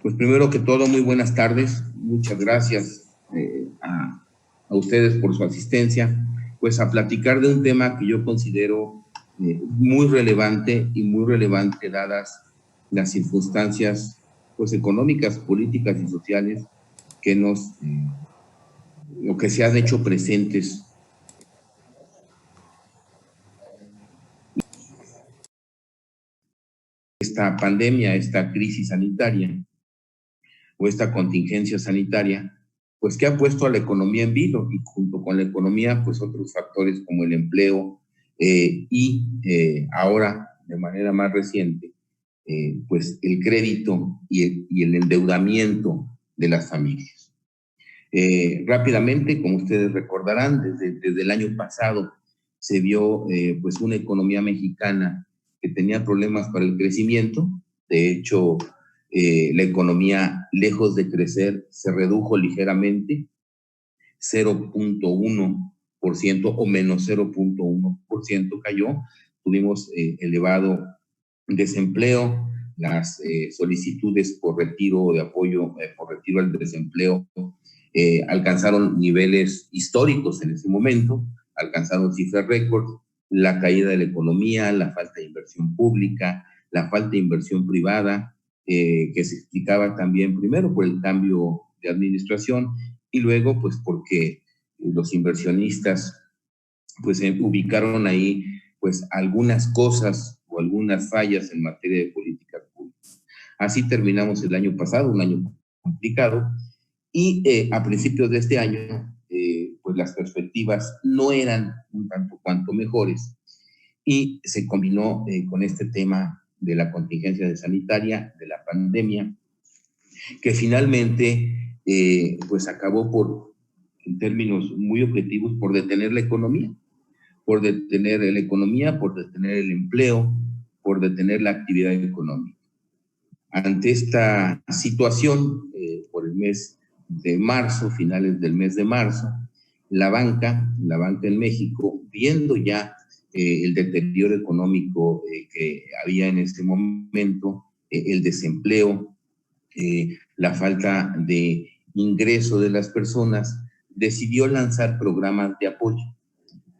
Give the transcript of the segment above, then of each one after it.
Pues primero que todo, muy buenas tardes. Muchas gracias a ustedes por su asistencia, pues a platicar de un tema que yo considero muy relevante dadas las circunstancias pues económicas, políticas y sociales que lo que se han hecho presentes. Esta pandemia, esta crisis sanitaria o esta contingencia sanitaria, pues que ha puesto a la economía en vilo, y junto con la economía, pues otros factores como el empleo ahora, de manera más reciente, pues el crédito y el endeudamiento de las familias. Rápidamente, como ustedes recordarán, desde el año pasado se vio pues una economía mexicana que tenía problemas para el crecimiento. De hecho, la economía, lejos de crecer, se redujo ligeramente, 0.1% o menos 0.1% cayó. Tuvimos elevado desempleo, las solicitudes por retiro de apoyo, por retiro al desempleo, alcanzaron niveles históricos en ese momento, alcanzaron cifras récord. La caída de la economía, la falta de inversión pública, la falta de inversión privada, que se explicaba también primero por el cambio de administración y luego pues porque los inversionistas pues ubicaron ahí pues algunas cosas o algunas fallas en materia de políticas públicas. Así terminamos el año pasado, un año complicado, y a principios de este año pues las perspectivas no eran un tanto cuanto mejores, y se combinó con este tema de la contingencia sanitaria, de la pandemia, que finalmente pues acabó por, en términos muy objetivos, por detener la economía, por detener el empleo, por detener la actividad económica. Ante esta situación, por el mes de marzo, finales del mes de marzo, la banca en México, viendo ya el deterioro económico que había en este momento, el desempleo, la falta de ingreso de las personas, decidió lanzar programas de apoyo.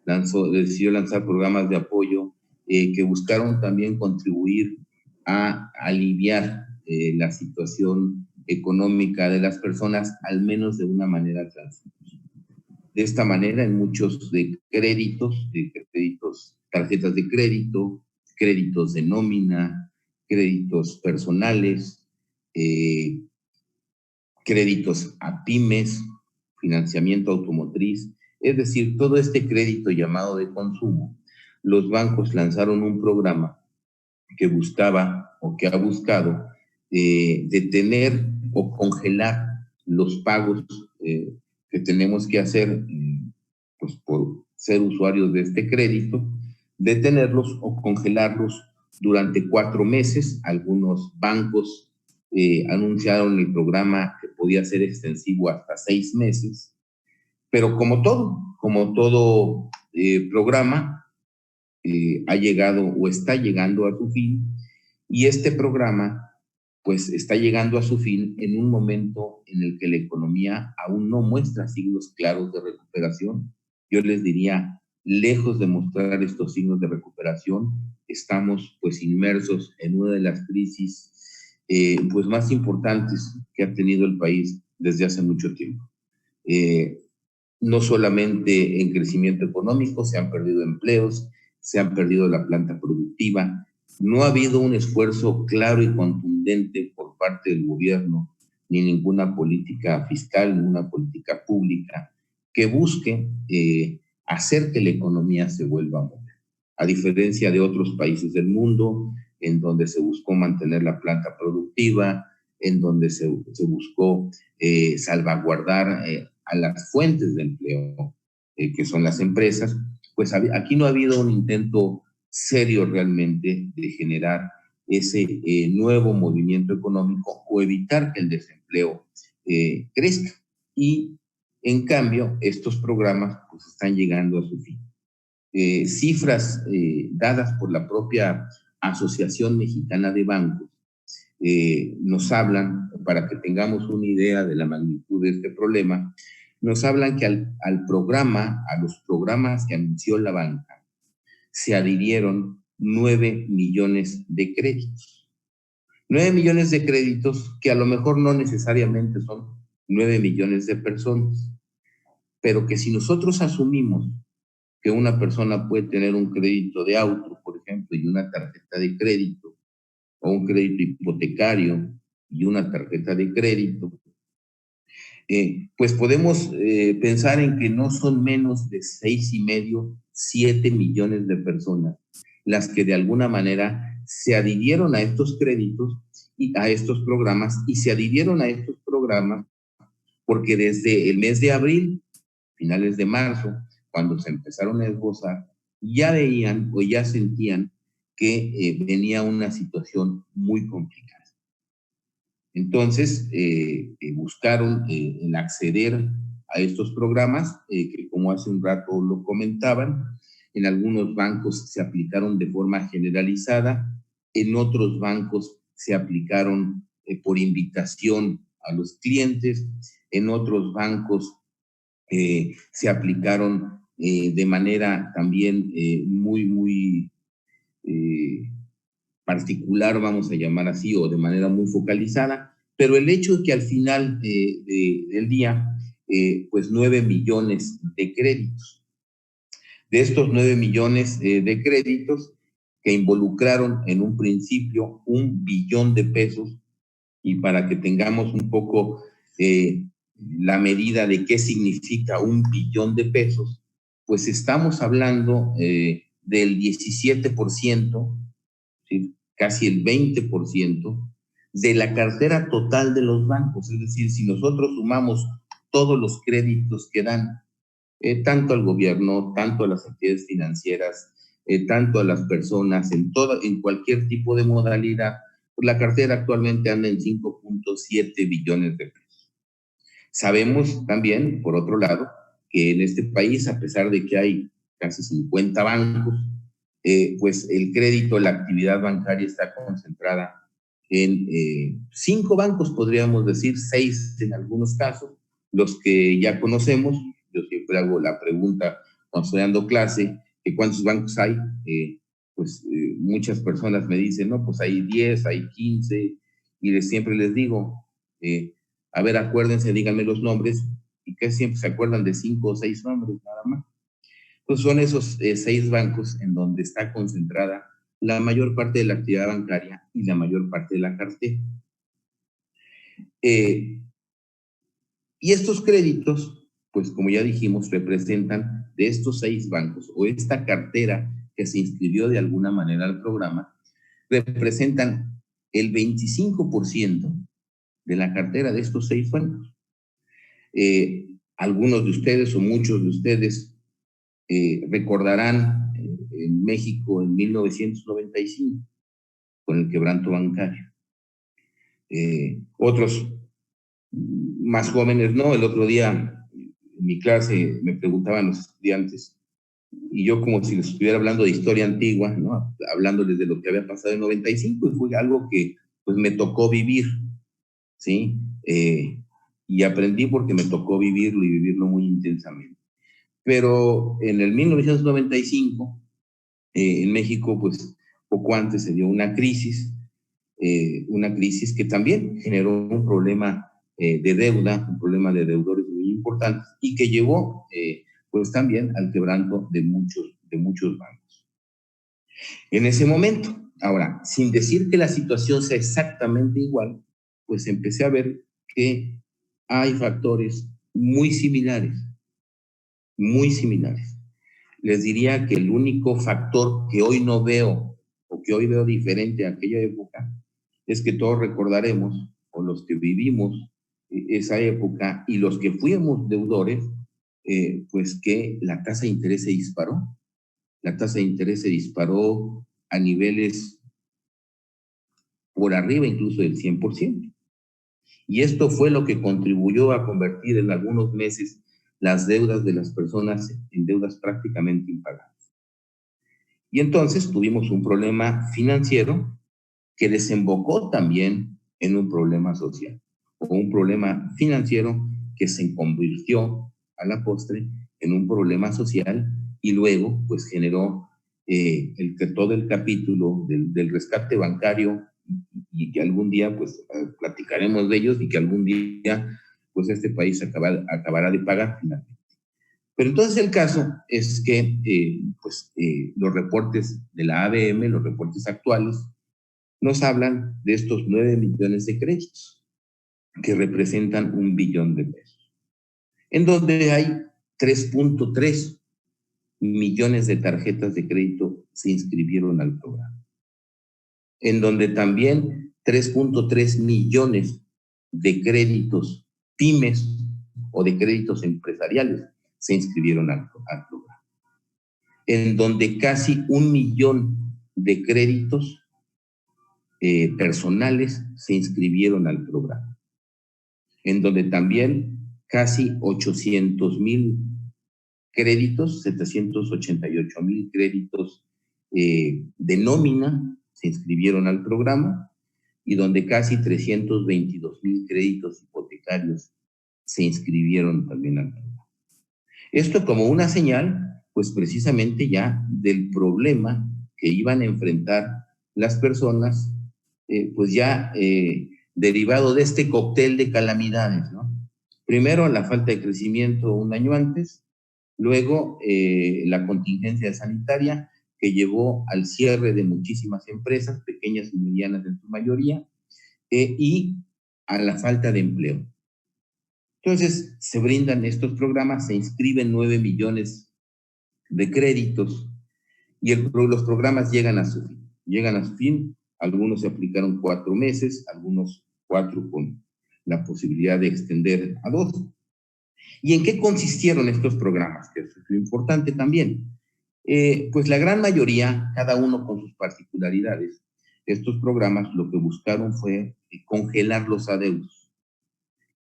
Decidió lanzar programas de apoyo que buscaron también contribuir a aliviar la situación económica de las personas, al menos de una manera transitoria. De esta manera, en muchos de créditos, tarjetas de crédito, créditos de nómina, créditos personales, créditos a pymes, financiamiento automotriz, es decir, todo este crédito llamado de consumo, los bancos lanzaron un programa que buscaba o que ha buscado detener o congelar los pagos que tenemos que hacer pues por ser usuarios de este crédito, detenerlos o congelarlos durante 4 meses. Algunos bancos anunciaron el programa que podía ser extensivo hasta 6 meses, pero como todo programa, ha llegado o está llegando a su fin, y este programa pues está llegando a su fin en un momento en el que la economía aún no muestra signos claros de recuperación. Yo les diría, lejos de mostrar estos signos de recuperación, estamos pues inmersos en una de las crisis pues más importantes que ha tenido el país desde hace mucho tiempo. No solamente en crecimiento económico, se han perdido empleos, se han perdido la planta productiva, no ha habido un esfuerzo claro y contundente por parte del gobierno, ni ninguna política fiscal, ninguna política pública que busque hacer que la economía se vuelva a mover. A diferencia de otros países del mundo, en donde se buscó mantener la planta productiva, en donde se buscó salvaguardar a las fuentes de empleo, que son las empresas, pues aquí no ha habido un intento serio realmente de generar ese nuevo movimiento económico o evitar que el desempleo crezca. Y en cambio, estos programas pues están llegando a su fin. Cifras dadas por la propia Asociación Mexicana de Bancos nos hablan, para que tengamos una idea de la magnitud de este problema, nos hablan que al programa, a los programas que anunció la banca, se adhirieron 9 millones de créditos. 9 millones de créditos que a lo mejor no necesariamente son 9 millones de personas, pero que si nosotros asumimos que una persona puede tener un crédito de auto, por ejemplo, y una tarjeta de crédito, o un crédito hipotecario y una tarjeta de crédito, pues podemos pensar en que no son menos de 6,5, 7 millones de personas las que de alguna manera se adhirieron a estos créditos y a estos programas, y se adhirieron a estos programas porque desde el mes de abril, finales de marzo, cuando se empezaron a esbozar, ya veían o ya sentían que venía una situación muy complicada. Entonces, buscaron el acceder a estos programas, que como hace un rato lo comentaban, en algunos bancos se aplicaron de forma generalizada, en otros bancos se aplicaron por invitación a los clientes, en otros bancos se aplicaron de manera también muy particular, vamos a llamar así, o de manera muy focalizada, pero el hecho es que al final del día, pues 9 millones de créditos. De estos 9 millones de créditos que involucraron en un principio 1 billón de pesos, y para que tengamos un poco la medida de qué significa 1 billón de pesos, pues estamos hablando del 17%, ¿sí? Casi el 20% de la cartera total de los bancos. Es decir, si nosotros sumamos todos los créditos que dan, tanto al gobierno, tanto a las entidades financieras, tanto a las personas, en cualquier tipo de modalidad, pues la cartera actualmente anda en 5.7 billones de pesos. Sabemos también, por otro lado, que en este país, a pesar de que hay casi 50 bancos, pues el crédito, la actividad bancaria está concentrada en 5 bancos, podríamos decir, 6 en algunos casos, los que ya conocemos. Yo siempre hago la pregunta cuando estoy dando clase, que cuántos bancos hay, muchas personas me dicen, no, pues hay 10, hay 15, y siempre les digo, a ver, acuérdense, díganme los nombres, y que siempre se acuerdan de 5 o 6 nombres nada más. Pues son esos 6 bancos en donde está concentrada la mayor parte de la actividad bancaria y la mayor parte de la cartera. Y estos créditos, pues como ya dijimos, representan de estos 6 bancos, o esta cartera que se inscribió de alguna manera al programa, representan el 25% de la cartera de estos 6 bancos. Algunos de ustedes o muchos de ustedes recordarán en México en 1995 con el quebranto bancario. Otros más jóvenes no. El otro día en mi clase me preguntaban los estudiantes, y yo como si les estuviera hablando de historia antigua, ¿no? Hablándoles de lo que había pasado en 95, y fue algo que pues me tocó vivir, ¿sí? Y aprendí porque me tocó vivirlo y vivirlo muy intensamente. Pero en el 1995, en México, pues poco antes se dio una crisis que también generó un problema de deuda, un problema de deudores muy importante, y que llevó pues también al quebranto de muchos bancos. En ese momento, ahora, sin decir que la situación sea exactamente igual, pues empecé a ver que hay factores muy similares, muy similares. Les diría que el único factor que hoy no veo, o que hoy veo diferente a aquella época, es que todos recordaremos, o los que vivimos esa época y los que fuimos deudores, pues que la tasa de interés se disparó. La tasa de interés se disparó a niveles por arriba incluso del 100%. Y esto fue lo que contribuyó a convertir en algunos meses las deudas de las personas en deudas prácticamente impagables. Y entonces tuvimos un problema financiero que desembocó también en un problema social, o un problema financiero que se convirtió a la postre en un problema social y luego pues generó todo el capítulo del rescate bancario y que algún día pues platicaremos de ellos y que algún día pues este país acabará de pagar finalmente. Pero entonces el caso es que los reportes de la ABM, los reportes actuales, nos hablan de estos 9 millones de créditos que representan 1 billón de pesos, en donde hay 3.3 millones de tarjetas de crédito se inscribieron al programa, en donde también 3.3 millones de créditos pymes o de créditos empresariales se inscribieron al programa, en donde casi 1 millón de créditos personales se inscribieron al programa, en donde también casi 800,000 créditos, 788,000 créditos de nómina se inscribieron al programa y donde casi 322,000 créditos hipotecarios se inscribieron también al programa. Esto como una señal, pues precisamente ya del problema que iban a enfrentar las personas, pues ya derivado de este cóctel de calamidades, ¿no? Primero, la falta de crecimiento un año antes, luego la contingencia sanitaria que llevó al cierre de muchísimas empresas, pequeñas y medianas en su mayoría, y a la falta de empleo. Entonces, se brindan estos programas, se inscriben 9 millones de créditos y los programas llegan a su fin. Llegan a su fin, algunos se aplicaron 4 meses, algunos 4 con la posibilidad de extender a 2. ¿Y en qué consistieron estos programas? Que es lo importante también. Pues la gran mayoría, cada uno con sus particularidades, estos programas lo que buscaron fue congelar los adeudos.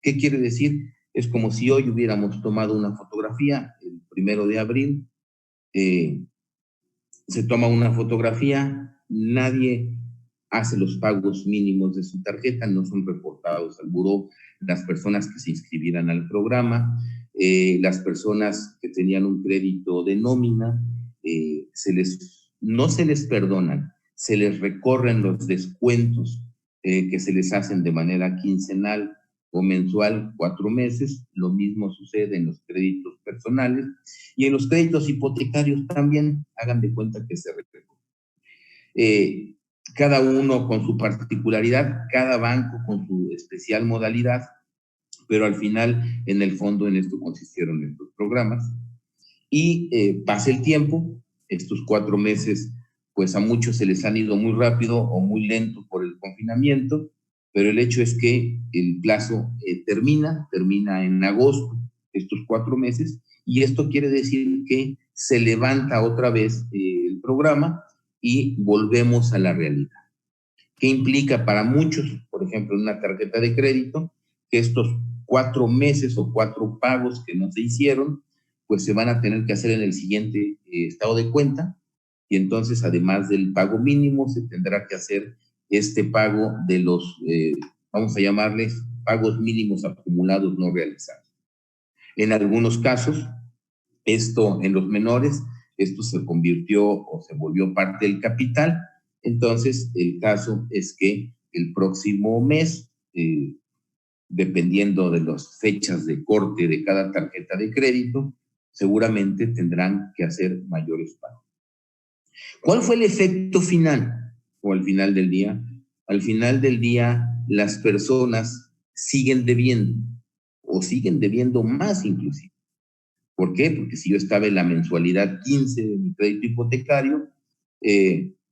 ¿Qué quiere decir? Es como si hoy hubiéramos tomado una fotografía, el 1 de abril, se toma una fotografía, nadie hace los pagos mínimos de su tarjeta, no son reportados al buró las personas que se inscribieran al programa, las personas que tenían un crédito de nómina, no se les perdonan, se les recorren los descuentos que se les hacen de manera quincenal o mensual 4 meses, lo mismo sucede en los créditos personales y en los créditos hipotecarios también, hagan de cuenta que se recorren. Cada uno con su particularidad, cada banco con su especial modalidad, pero al final, en el fondo, en esto consistieron estos programas. Y pasa el tiempo, estos 4 meses, pues a muchos se les han ido muy rápido o muy lento por el confinamiento, pero el hecho es que el plazo termina en agosto, estos 4 meses, y esto quiere decir que se levanta otra vez el programa y volvemos a la realidad. ¿Qué implica para muchos, por ejemplo, en una tarjeta de crédito, que estos 4 meses o 4 pagos que no se hicieron, pues se van a tener que hacer en el siguiente estado de cuenta, y entonces además del pago mínimo se tendrá que hacer este pago de los, vamos a llamarles, pagos mínimos acumulados no realizados. En algunos casos, esto en los menores, esto se convirtió o se volvió parte del capital. Entonces, el caso es que el próximo mes, dependiendo de las fechas de corte de cada tarjeta de crédito, seguramente tendrán que hacer mayores pagos. ¿Cuál fue el efecto final? O al final del día, al final del día, las personas siguen debiendo o siguen debiendo más inclusive. ¿Por qué? Porque si yo estaba en la mensualidad 15 de mi crédito hipotecario,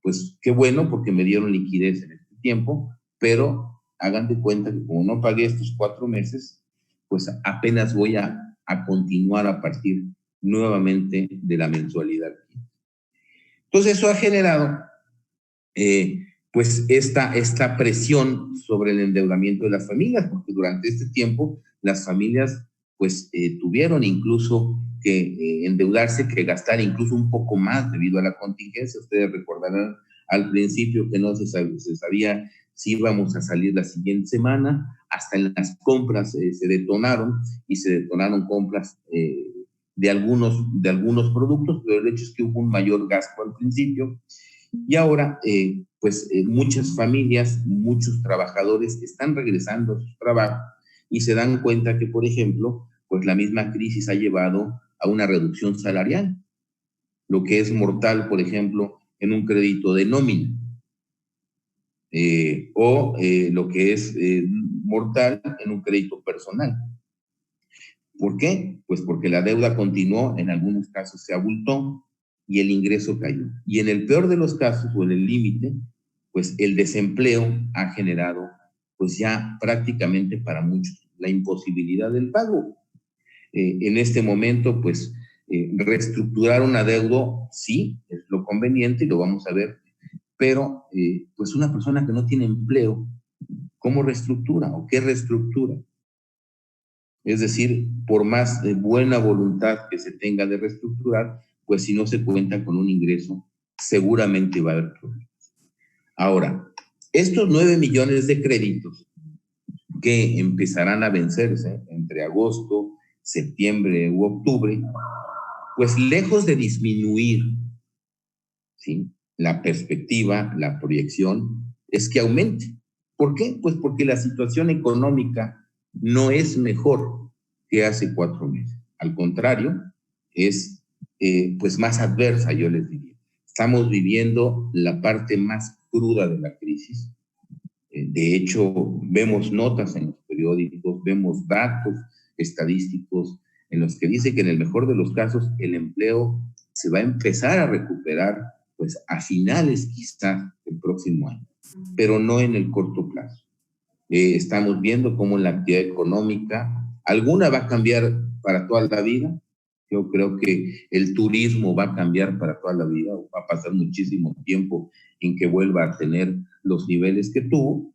pues qué bueno porque me dieron liquidez en este tiempo, pero hagan de cuenta que como no pagué estos 4 meses, pues apenas voy a continuar a partir nuevamente de la mensualidad. Entonces eso ha generado pues esta presión sobre el endeudamiento de las familias, porque durante este tiempo las familias pues tuvieron incluso que endeudarse, que gastar incluso un poco más debido a la contingencia. Ustedes recordarán al principio que no se sabía si íbamos a salir la siguiente semana, hasta en las compras se detonaron, y se detonaron compras de algunos productos, pero el hecho es que hubo un mayor gasto al principio, y ahora muchas familias, muchos trabajadores están regresando a sus trabajos y se dan cuenta que, por ejemplo, pues la misma crisis ha llevado a una reducción salarial, lo que es mortal, por ejemplo, en un crédito de nómina, lo que es mortal en un crédito personal. ¿Por qué? Pues porque la deuda continuó, en algunos casos se abultó y el ingreso cayó. Y en el peor de los casos, o en el límite, pues el desempleo ha generado, pues ya prácticamente para muchos, la imposibilidad del pago. En este momento, pues reestructurar un adeudo, sí, es lo conveniente y lo vamos a ver, pero pues una persona que no tiene empleo, ¿cómo reestructura o qué reestructura? Es decir, por más buena voluntad que se tenga de reestructurar, pues si no se cuenta con un ingreso, seguramente va a haber problemas. Ahora, estos 9 millones de créditos que empezarán a vencerse entre agosto, septiembre u octubre, pues lejos de disminuir, ¿sí?, la perspectiva, la proyección, es que aumente. ¿Por qué? Pues porque la situación económica no es mejor que hace 4 meses. Al contrario, es pues más adversa, yo les diría. Estamos viviendo la parte más cruda de la crisis. De hecho, vemos notas en los periódicos, vemos datos estadísticos en los que dice que en el mejor de los casos el empleo se va a empezar a recuperar pues a finales quizás del próximo año, pero no en el corto plazo. Estamos viendo cómo la actividad económica, alguna va a cambiar para toda la vida. Yo creo que el turismo va a cambiar para toda la vida, va a pasar muchísimo tiempo en que vuelva a tener los niveles que tuvo,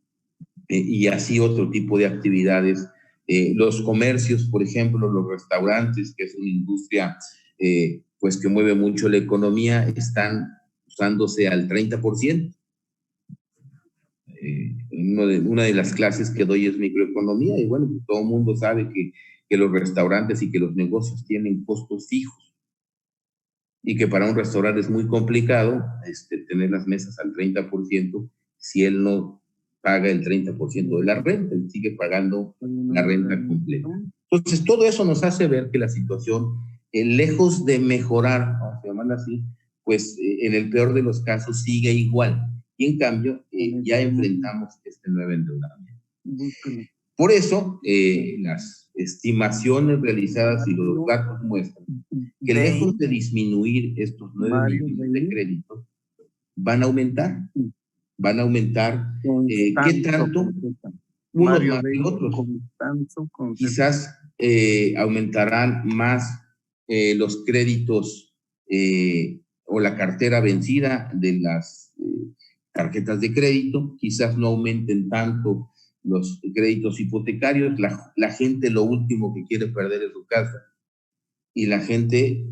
y así otro tipo de actividades. Los comercios, por ejemplo, los restaurantes, que es una industria pues que mueve mucho la economía, están usándose al 30%. Una de las clases que doy es microeconomía, y bueno, pues todo el mundo sabe que los restaurantes y que los negocios tienen costos fijos, y que para un restaurante es muy complicado tener las mesas al 30% si él no paga el 30% de la renta, él sigue pagando la renta completa. Entonces, todo eso nos hace ver que la situación, lejos de mejorar, vamos a llamarla así, pues en el peor de los casos sigue igual. Y en cambio, ya enfrentamos este nuevo endeudamiento. Por eso, las estimaciones realizadas y los datos muestran que lejos de disminuir estos 9 millones de créditos, van a aumentar. Van a aumentar, ¿qué tanto? Unos más que otros. Quizás aumentarán más los créditos o la cartera vencida de las tarjetas de crédito, quizás no aumenten tanto los créditos hipotecarios. La gente lo último que quiere perder es su casa, y la gente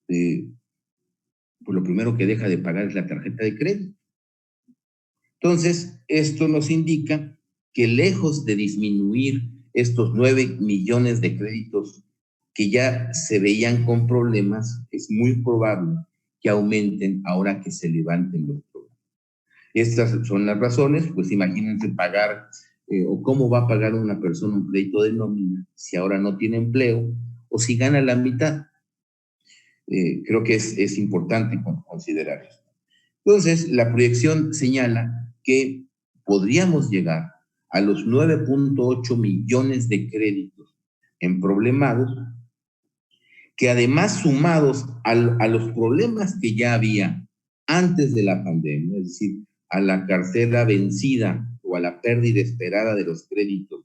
pues lo primero que deja de pagar es la tarjeta de crédito. Entonces, esto nos indica que lejos de disminuir estos 9 millones de créditos que ya se veían con problemas, es muy probable que aumenten ahora que se levanten los problemas. Estas son las razones. Pues imagínense pagar, o cómo va a pagar una persona un crédito de nómina si ahora no tiene empleo, o si gana la mitad. Creo que es importante considerar esto. Entonces, la proyección señala que podríamos llegar a los 9.8 millones de créditos emproblemados, que además, sumados a los problemas que ya había antes de la pandemia, es decir, a la cartera vencida o a la pérdida esperada de los créditos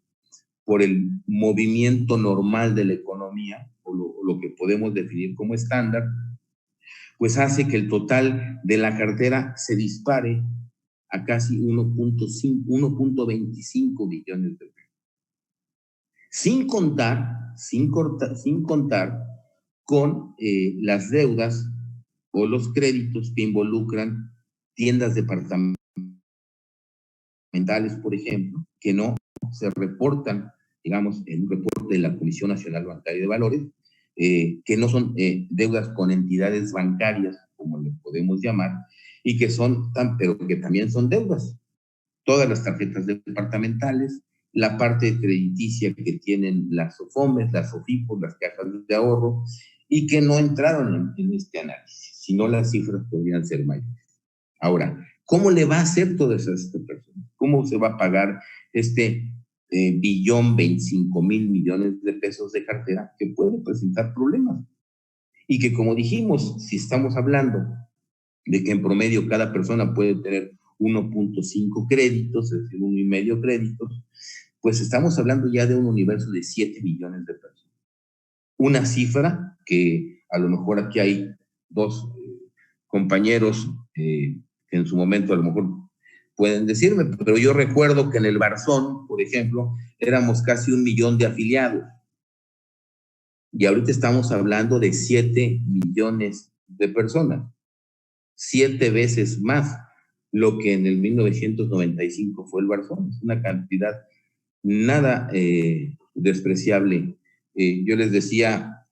por el movimiento normal de la economía, o lo que podemos definir como estándar, pues hace que el total de la cartera se dispare a casi 1.25 billones de pesos. Sin contar con las deudas o los créditos que involucran tiendas departamentales, por ejemplo, que no se reportan, digamos, en un reporte de la Comisión Nacional Bancaria de Valores, que no son deudas con entidades bancarias, como le podemos llamar, y que son, pero que también son deudas. Todas las tarjetas departamentales, la parte crediticia que tienen las SOFOMES, las SOFIPOS, las cajas de ahorro, y que no entraron en este análisis, si no las cifras podrían ser mayores. Ahora, ¿cómo le va a hacer todas estas personas? ¿Cómo se va a pagar este billón 25,000 millones de pesos de cartera que puede presentar problemas? Y que, como dijimos, si estamos hablando de que en promedio cada persona puede tener 1.5 créditos, es decir, 1,5 créditos, pues estamos hablando ya de un universo de 7 millones de personas. Una cifra que a lo mejor aquí hay dos compañeros que en su momento a lo mejor pueden decirme, pero yo recuerdo que en el Barzón, por ejemplo, éramos casi 1 millón de afiliados. Y ahorita estamos hablando de 7 millones de personas. 7 veces más lo que en el 1995 fue el Barzón. Es una cantidad nada despreciable. Yo les decía,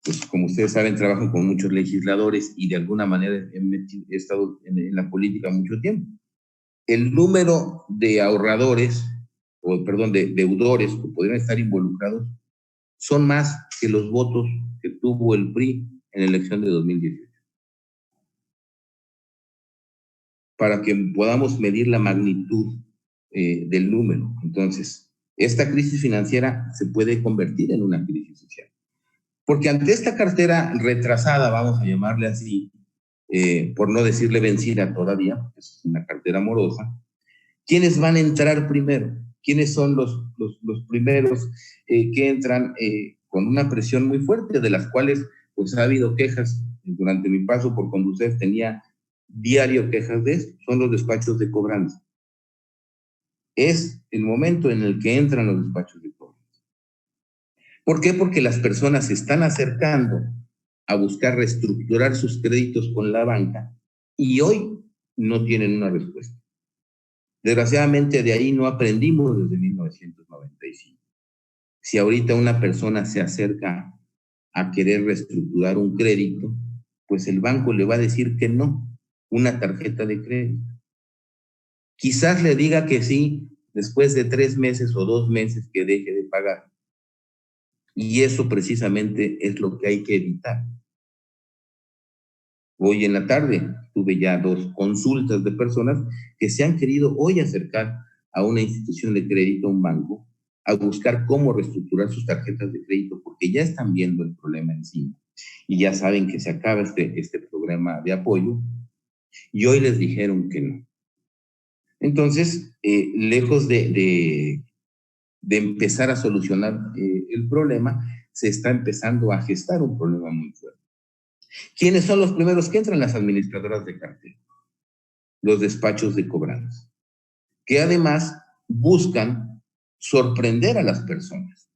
pues como ustedes saben, trabajo con muchos legisladores y de alguna manera he estado en la política mucho tiempo. El número de ahorradores, o perdón, de deudores que podrían estar involucrados son más que los votos que tuvo el PRI en la elección de 2018. Para que podamos medir la magnitud del número. Entonces, esta crisis financiera se puede convertir en una crisis social. Porque ante esta cartera retrasada, vamos a llamarle así, por no decirle vencida todavía, es una cartera morosa, ¿quiénes van a entrar primero? ¿Quiénes son los primeros que entran con una presión muy fuerte, de las cuales pues ha habido quejas? Durante mi paso por Conducef tenía diario quejas de esto, son los despachos de cobranza. Es el momento en el que entran los despachos de cobranza. ¿Por qué? Porque las personas se están acercando a buscar reestructurar sus créditos con la banca y hoy no tienen una respuesta. Desgraciadamente de ahí no aprendimos desde 1995. Si ahorita una persona se acerca a querer reestructurar un crédito, pues el banco le va a decir que no, una tarjeta de crédito. Quizás le diga que sí después de 3 meses o 2 meses que deje de pagar. Y eso precisamente es lo que hay que evitar. Hoy en la tarde tuve ya 2 consultas de personas que se han querido hoy acercar a una institución de crédito, a un banco, a buscar cómo reestructurar sus tarjetas de crédito, porque ya están viendo el problema encima y ya saben que se acaba este programa de apoyo, y hoy les dijeron que no. Entonces, lejos de empezar a solucionar el problema, se está empezando a gestar un problema muy fuerte. ¿Quiénes son los primeros que entran? Las administradoras de cartera, los despachos de cobranza, que además buscan sorprender a las personas.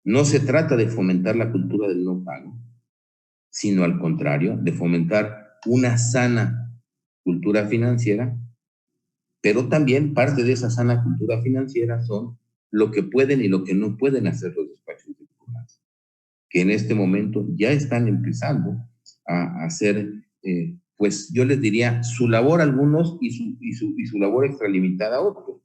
No se trata de fomentar la cultura del no pago, sino al contrario, de fomentar una sana cultura financiera, pero también parte de esa sana cultura financiera son lo que pueden y lo que no pueden hacer los despachos de cobranza, que en este momento ya están empezando a hacer, pues yo les diría, su labor a algunos y su labor extralimitada a otros.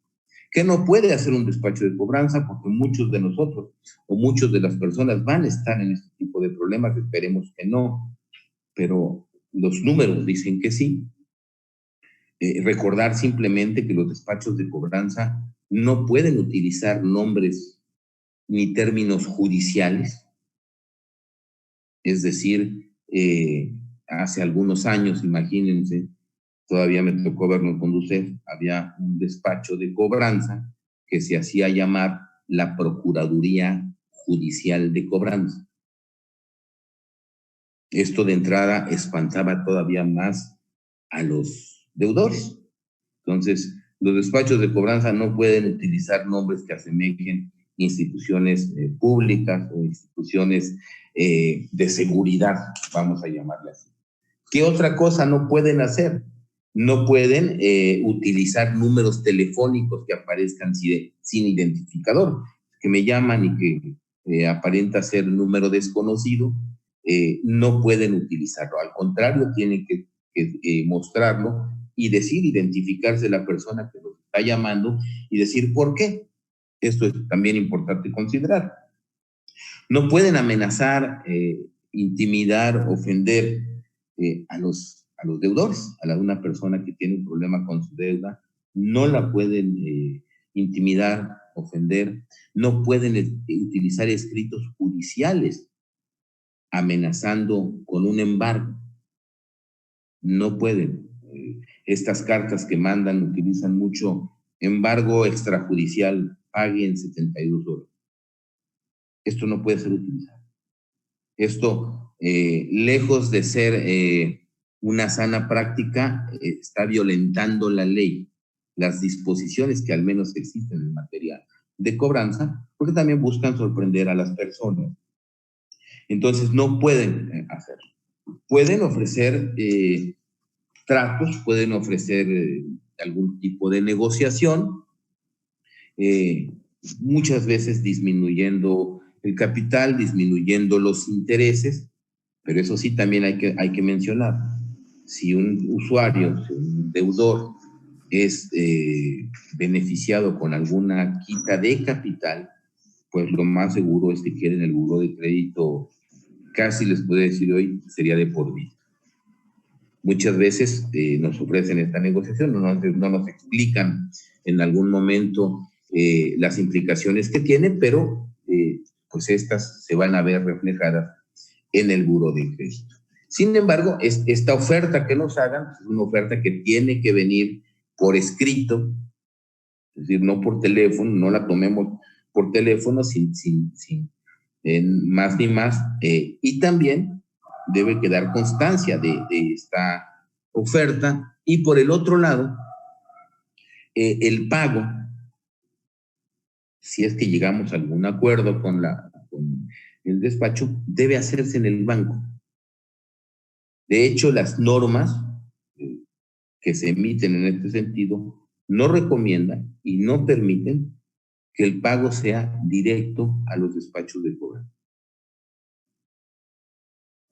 ¿Qué no puede hacer un despacho de cobranza? Porque muchos de nosotros o muchas de las personas van a estar en este tipo de problemas, esperemos que no, pero los números dicen que sí. Recordar simplemente que los despachos de cobranza no pueden utilizar nombres ni términos judiciales, es decir, hace algunos años, imagínense, todavía me tocó verlo en Conducef, había un despacho de cobranza que se hacía llamar la Procuraduría Judicial de Cobranza. Esto de entrada espantaba todavía más a los deudores. Entonces, los despachos de cobranza no pueden utilizar nombres que asemejen instituciones públicas o instituciones de seguridad, vamos a llamarle así. ¿Qué otra cosa no pueden hacer? No pueden utilizar números telefónicos que aparezcan sin identificador, que me llaman y que aparenta ser un número desconocido, no pueden utilizarlo. Al contrario, tienen que mostrarlo y decir, identificarse la persona que los está llamando y decir por qué. Esto es también importante considerar. No pueden amenazar, intimidar, ofender a los deudores, a una persona que tiene un problema con su deuda. No la pueden intimidar, ofender, no pueden utilizar escritos judiciales amenazando con un embargo. No pueden. Estas cartas que mandan utilizan mucho embargo extrajudicial, pague en 72 horas. Esto no puede ser utilizado. Esto, lejos de ser una sana práctica, está violentando la ley, las disposiciones que al menos existen en materia de cobranza, porque también buscan sorprender a las personas. Entonces, no pueden hacerlo. Pueden ofrecer tratos, pueden ofrecer algún tipo de negociación, muchas veces disminuyendo el capital, disminuyendo los intereses, pero eso sí también hay que mencionar. Si un usuario, si un deudor es beneficiado con alguna quita de capital, pues lo más seguro es que quieren el buró de crédito, casi les puedo decir hoy, sería de por vida. Muchas veces nos ofrecen esta negociación, no nos explican en algún momento las implicaciones que tiene, pero pues estas se van a ver reflejadas en el buró de crédito. Sin embargo, esta oferta que nos hagan es una oferta que tiene que venir por escrito, es decir, no por teléfono, no la tomemos por teléfono sin más ni más, y también debe quedar constancia de esta oferta. Y por el otro lado, el pago, si es que llegamos a algún acuerdo con el despacho, debe hacerse en el banco. De hecho, las normas que se emiten en este sentido no recomiendan y no permiten que el pago sea directo a los despachos de cobranza.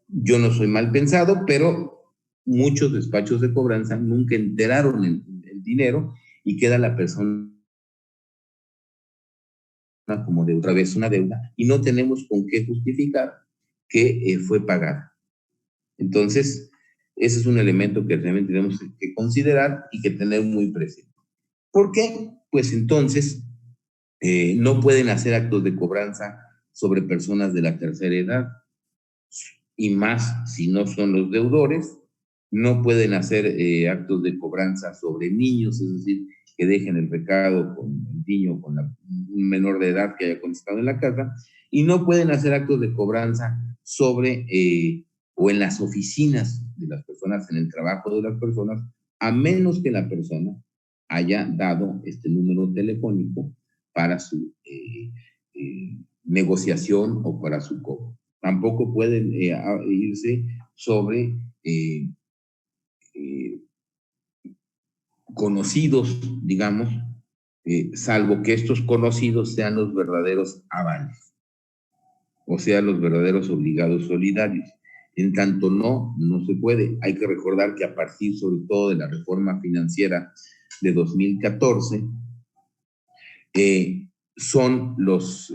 Yo no soy mal pensado, pero muchos despachos de cobranza nunca enteraron el dinero y queda la persona como de otra vez una deuda y no tenemos con qué justificar que fue pagada. Entonces, ese es un elemento que realmente tenemos que considerar y que tener muy presente. ¿Por qué? Pues entonces no pueden hacer actos de cobranza sobre personas de la tercera edad, y más si no son los deudores. No pueden hacer actos de cobranza sobre niños, es decir, que dejen el recado con el niño, con un menor de edad que haya contestado en la casa, y no pueden hacer actos de cobranza sobre o en las oficinas de las personas, en el trabajo de las personas, a menos que la persona haya dado este número telefónico para su negociación o para su cobro. Tampoco pueden irse sobre conocidos, digamos, salvo que estos conocidos sean los verdaderos avales, o sean los verdaderos obligados solidarios. En tanto no se puede. Hay que recordar que a partir sobre todo de la reforma financiera de 2014, son los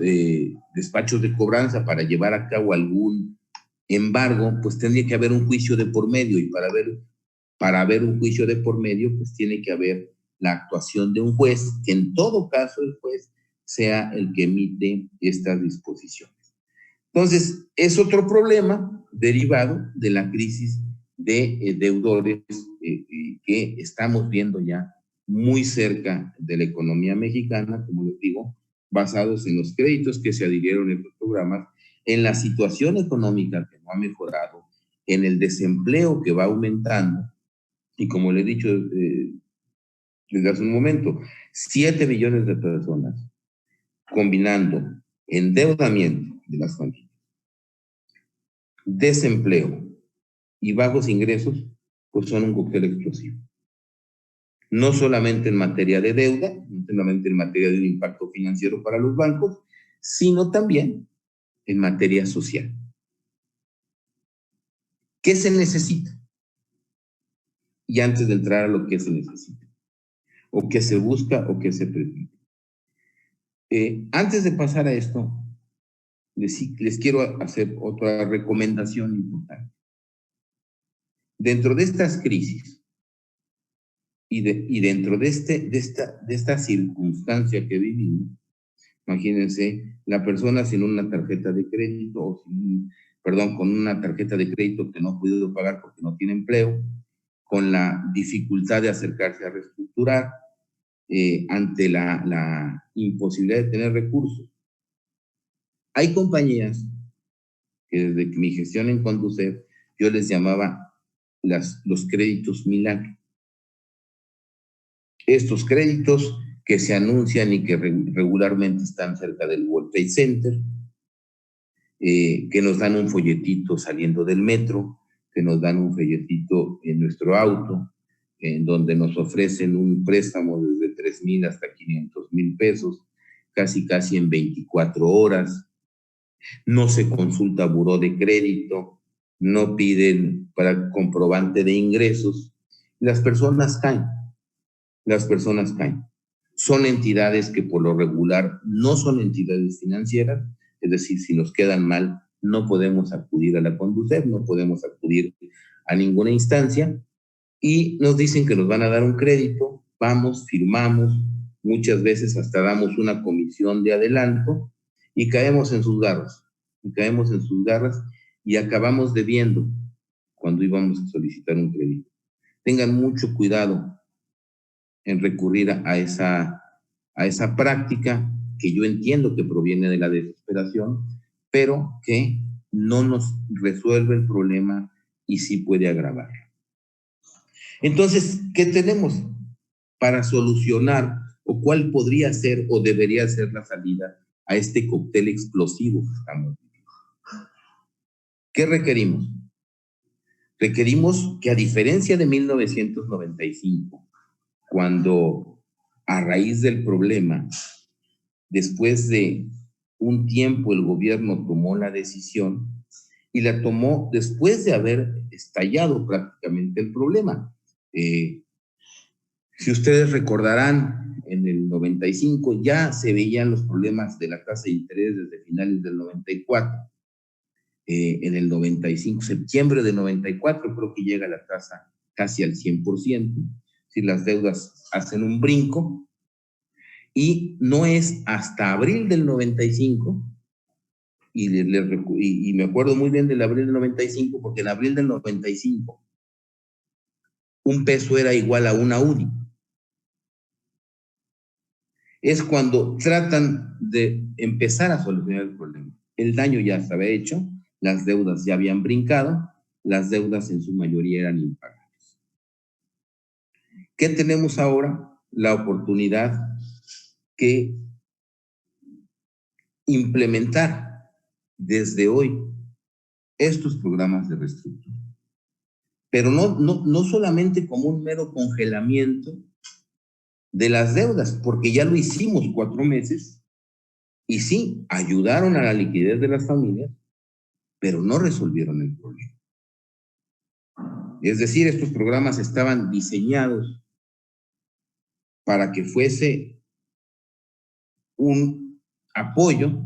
despachos de cobranza para llevar a cabo algún embargo, pues tendría que haber un juicio de por medio, y para haber un juicio de por medio, pues tiene que haber la actuación de un juez, que en todo caso el juez sea el que emite estas disposiciones. Entonces, es otro problema derivado de la crisis de deudores que estamos viendo ya muy cerca de la economía mexicana, como les digo, basados en los créditos que se adhirieron en estos programas, en la situación económica que no ha mejorado, en el desempleo que va aumentando, y como le he dicho desde hace un momento, 7 millones de personas combinando endeudamiento de las familias, desempleo y bajos ingresos, pues son un cóctel explosivo. No solamente en materia de deuda, no solamente en materia de un impacto financiero para los bancos, sino también en materia social. ¿Qué se necesita? Y antes de entrar a lo que se necesita, o qué se busca, o qué se pretende. Antes de pasar a esto, les quiero hacer otra recomendación importante. Dentro de estas crisis y dentro de esta circunstancia que vivimos, imagínense la persona sin una tarjeta de crédito, o con una tarjeta de crédito que no ha podido pagar porque no tiene empleo, con la dificultad de acercarse a reestructurar, ante la imposibilidad de tener recursos. Hay compañías que desde mi gestión en Conducef, yo les llamaba los créditos milagro. Estos créditos que se anuncian y que regularmente están cerca del World Trade Center, que nos dan un folletito saliendo del metro, que nos dan un folletito en nuestro auto, en donde nos ofrecen un préstamo desde 3,000 hasta 500,000 pesos, casi en 24 horas. No se consulta buró de crédito, no piden para comprobante de ingresos. Las personas caen. Son entidades que por lo regular no son entidades financieras, es decir, si nos quedan mal, no podemos acudir a la Conducef, no podemos acudir a ninguna instancia, y nos dicen que nos van a dar un crédito, vamos, firmamos, muchas veces hasta damos una comisión de adelanto, y caemos en sus garras, y acabamos debiendo cuando íbamos a solicitar un crédito. Tengan mucho cuidado en recurrir a esa práctica que yo entiendo que proviene de la desesperación, pero que no nos resuelve el problema y sí puede agravarlo. Entonces, ¿qué tenemos para solucionar o cuál podría ser o debería ser la salida a este cóctel explosivo que estamos viviendo? ¿Qué requerimos? Requerimos que, a diferencia de 1995, cuando a raíz del problema, después de un tiempo el gobierno tomó la decisión, y la tomó después de haber estallado prácticamente el problema. Si ustedes recordarán, en el 95 ya se veían los problemas de la tasa de interés desde finales del 94. En el 95, septiembre del 94, creo que llega la tasa casi al 100%. Si las deudas hacen un brinco, y no es hasta abril del 95, y me acuerdo muy bien del abril del 95, porque en abril del 95 un peso era igual a una UDI. Es cuando tratan de empezar a solucionar el problema. El daño ya estaba hecho, las deudas ya habían brincado, las deudas en su mayoría eran impagables. ¿Qué tenemos ahora? La oportunidad que implementar desde hoy estos programas de reestructura. Pero no solamente como un mero congelamiento de las deudas, porque ya lo hicimos 4 meses, y sí, ayudaron a la liquidez de las familias, pero no resolvieron el problema. Es decir, estos programas estaban diseñados para que fuese un apoyo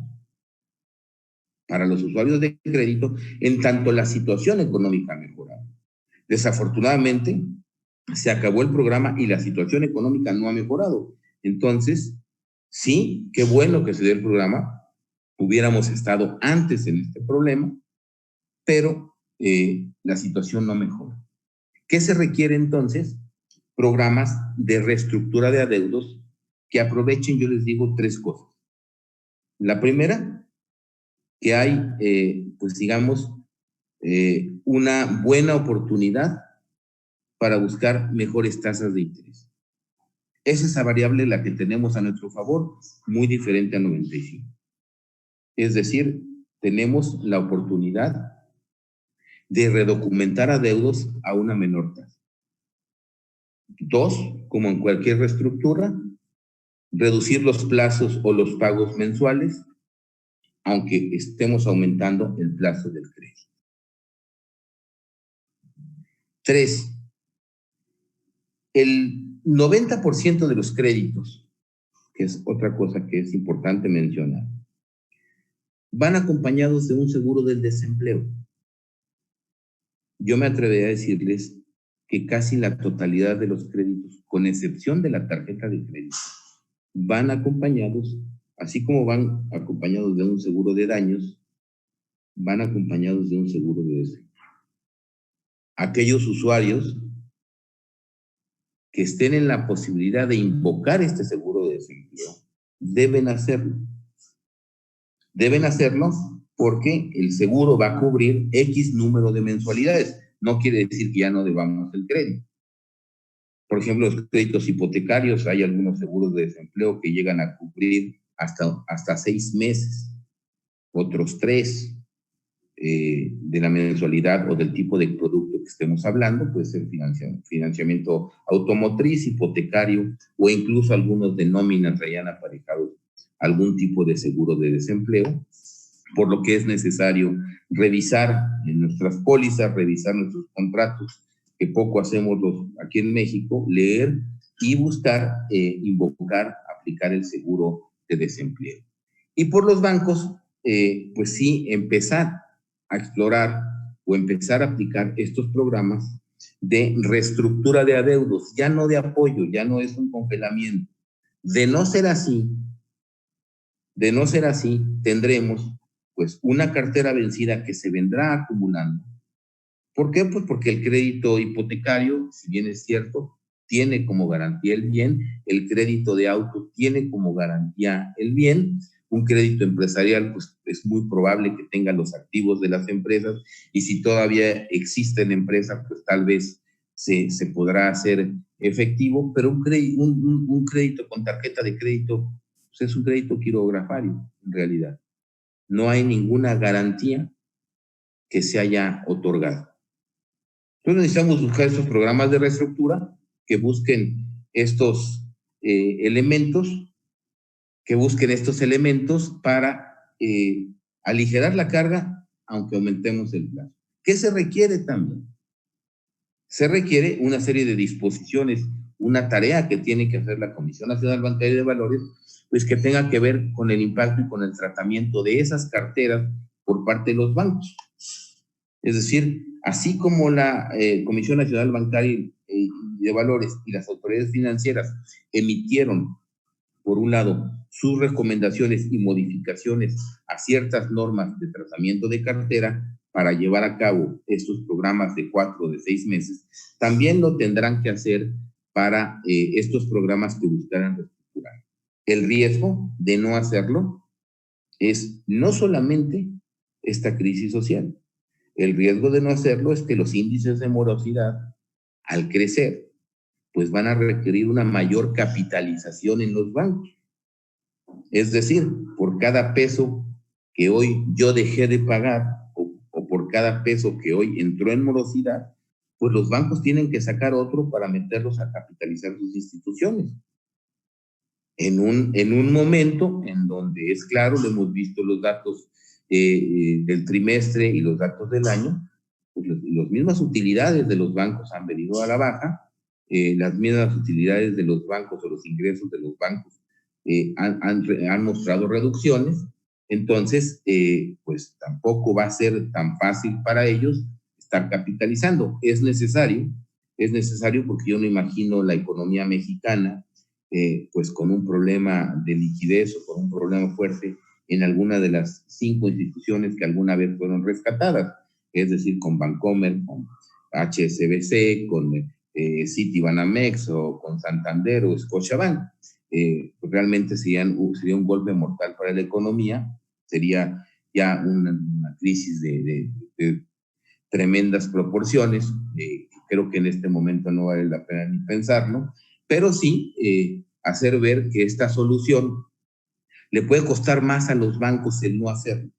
para los usuarios de crédito en tanto la situación económica mejoraba. Desafortunadamente, se acabó el programa y la situación económica no ha mejorado. Entonces, sí, qué bueno que se dio el programa. Hubiéramos estado antes en este problema, pero la situación no mejora. ¿Qué se requiere entonces? Programas de reestructura de adeudos que aprovechen, yo les digo, 3 cosas. La primera, que hay, pues digamos, una buena oportunidad para buscar mejores tasas de interés. Es esa variable la que tenemos a nuestro favor, muy diferente a 95. Es decir, tenemos la oportunidad de redocumentar adeudos a una menor tasa. Dos, como en cualquier reestructura, reducir los plazos o los pagos mensuales, aunque estemos aumentando el plazo del crédito. Tres, el 90% de los créditos, que es otra cosa que es importante mencionar, van acompañados de un seguro del desempleo. Yo me atrevería a decirles que casi la totalidad de los créditos, con excepción de la tarjeta de crédito, van acompañados, así como van acompañados de un seguro de daños, van acompañados de un seguro de desempleo. Aquellos usuarios que estén en la posibilidad de invocar este seguro de desempleo deben hacerlo. Deben hacerlo porque el seguro va a cubrir X número de mensualidades. No quiere decir que ya no debamos el crédito. Por ejemplo, los créditos hipotecarios, hay algunos seguros de desempleo que llegan a cubrir hasta 6 meses, otros 3 de la mensualidad o del tipo de producto que estemos hablando, puede ser financiamiento automotriz, hipotecario o incluso algunos de nómina traían aparejados algún tipo de seguro de desempleo, por lo que es necesario revisar en nuestras pólizas, revisar nuestros contratos, que poco hacemos aquí en México, leer y buscar, invocar, aplicar el seguro de desempleo. Y por los bancos, pues sí, empezar a explorar o empezar a aplicar estos programas de reestructura de adeudos, ya no de apoyo, ya no es un congelamiento. De no ser así, tendremos pues una cartera vencida que se vendrá acumulando. ¿Por qué? Pues porque el crédito hipotecario, si bien es cierto, tiene como garantía el bien, el crédito de auto tiene como garantía el bien, un crédito empresarial pues es muy probable que tenga los activos de las empresas y si todavía existen empresas pues tal vez se podrá hacer efectivo, pero un crédito con tarjeta de crédito pues es un crédito quirografario en realidad. No hay ninguna garantía que se haya otorgado. Entonces necesitamos buscar estos programas de reestructura que busquen estos elementos, para aligerar la carga, aunque aumentemos el plazo. ¿Qué se requiere también? Se requiere una serie de disposiciones, una tarea que tiene que hacer la Comisión Nacional Bancaria de Valores, pues que tenga que ver con el impacto y con el tratamiento de esas carteras por parte de los bancos. Es decir, así como la Comisión Nacional Bancaria de Valores y las autoridades financieras emitieron, por un lado, sus recomendaciones y modificaciones a ciertas normas de tratamiento de cartera para llevar a cabo estos programas de 4 o de 6 meses, también lo tendrán que hacer para estos programas que buscarán reestructurar. El riesgo de no hacerlo es no solamente esta crisis social. El riesgo de no hacerlo es que los índices de morosidad, al crecer, pues van a requerir una mayor capitalización en los bancos. Es decir, por cada peso que hoy yo dejé de pagar o por cada peso que hoy entró en morosidad, pues los bancos tienen que sacar otro para meterlos a capitalizar sus instituciones. En un momento en donde es claro, lo hemos visto los datos del trimestre y los datos del año, pues las mismas utilidades de los bancos han venido a la baja, las mismas utilidades de los bancos o los ingresos de los bancos han mostrado reducciones, entonces pues tampoco va a ser tan fácil para ellos estar capitalizando. Es necesario porque yo no imagino la economía mexicana pues con un problema de liquidez o con un problema fuerte en alguna de las 5 instituciones que alguna vez fueron rescatadas, es decir, con Bancomer, con HSBC, con Citibanamex o con Santander o Scotiabank. Pues realmente sería un golpe mortal para la economía, sería ya una crisis de tremendas proporciones. Creo que en este momento no vale la pena ni pensarlo, pero sí hacer ver que esta solución le puede costar más a los bancos el no hacerlo.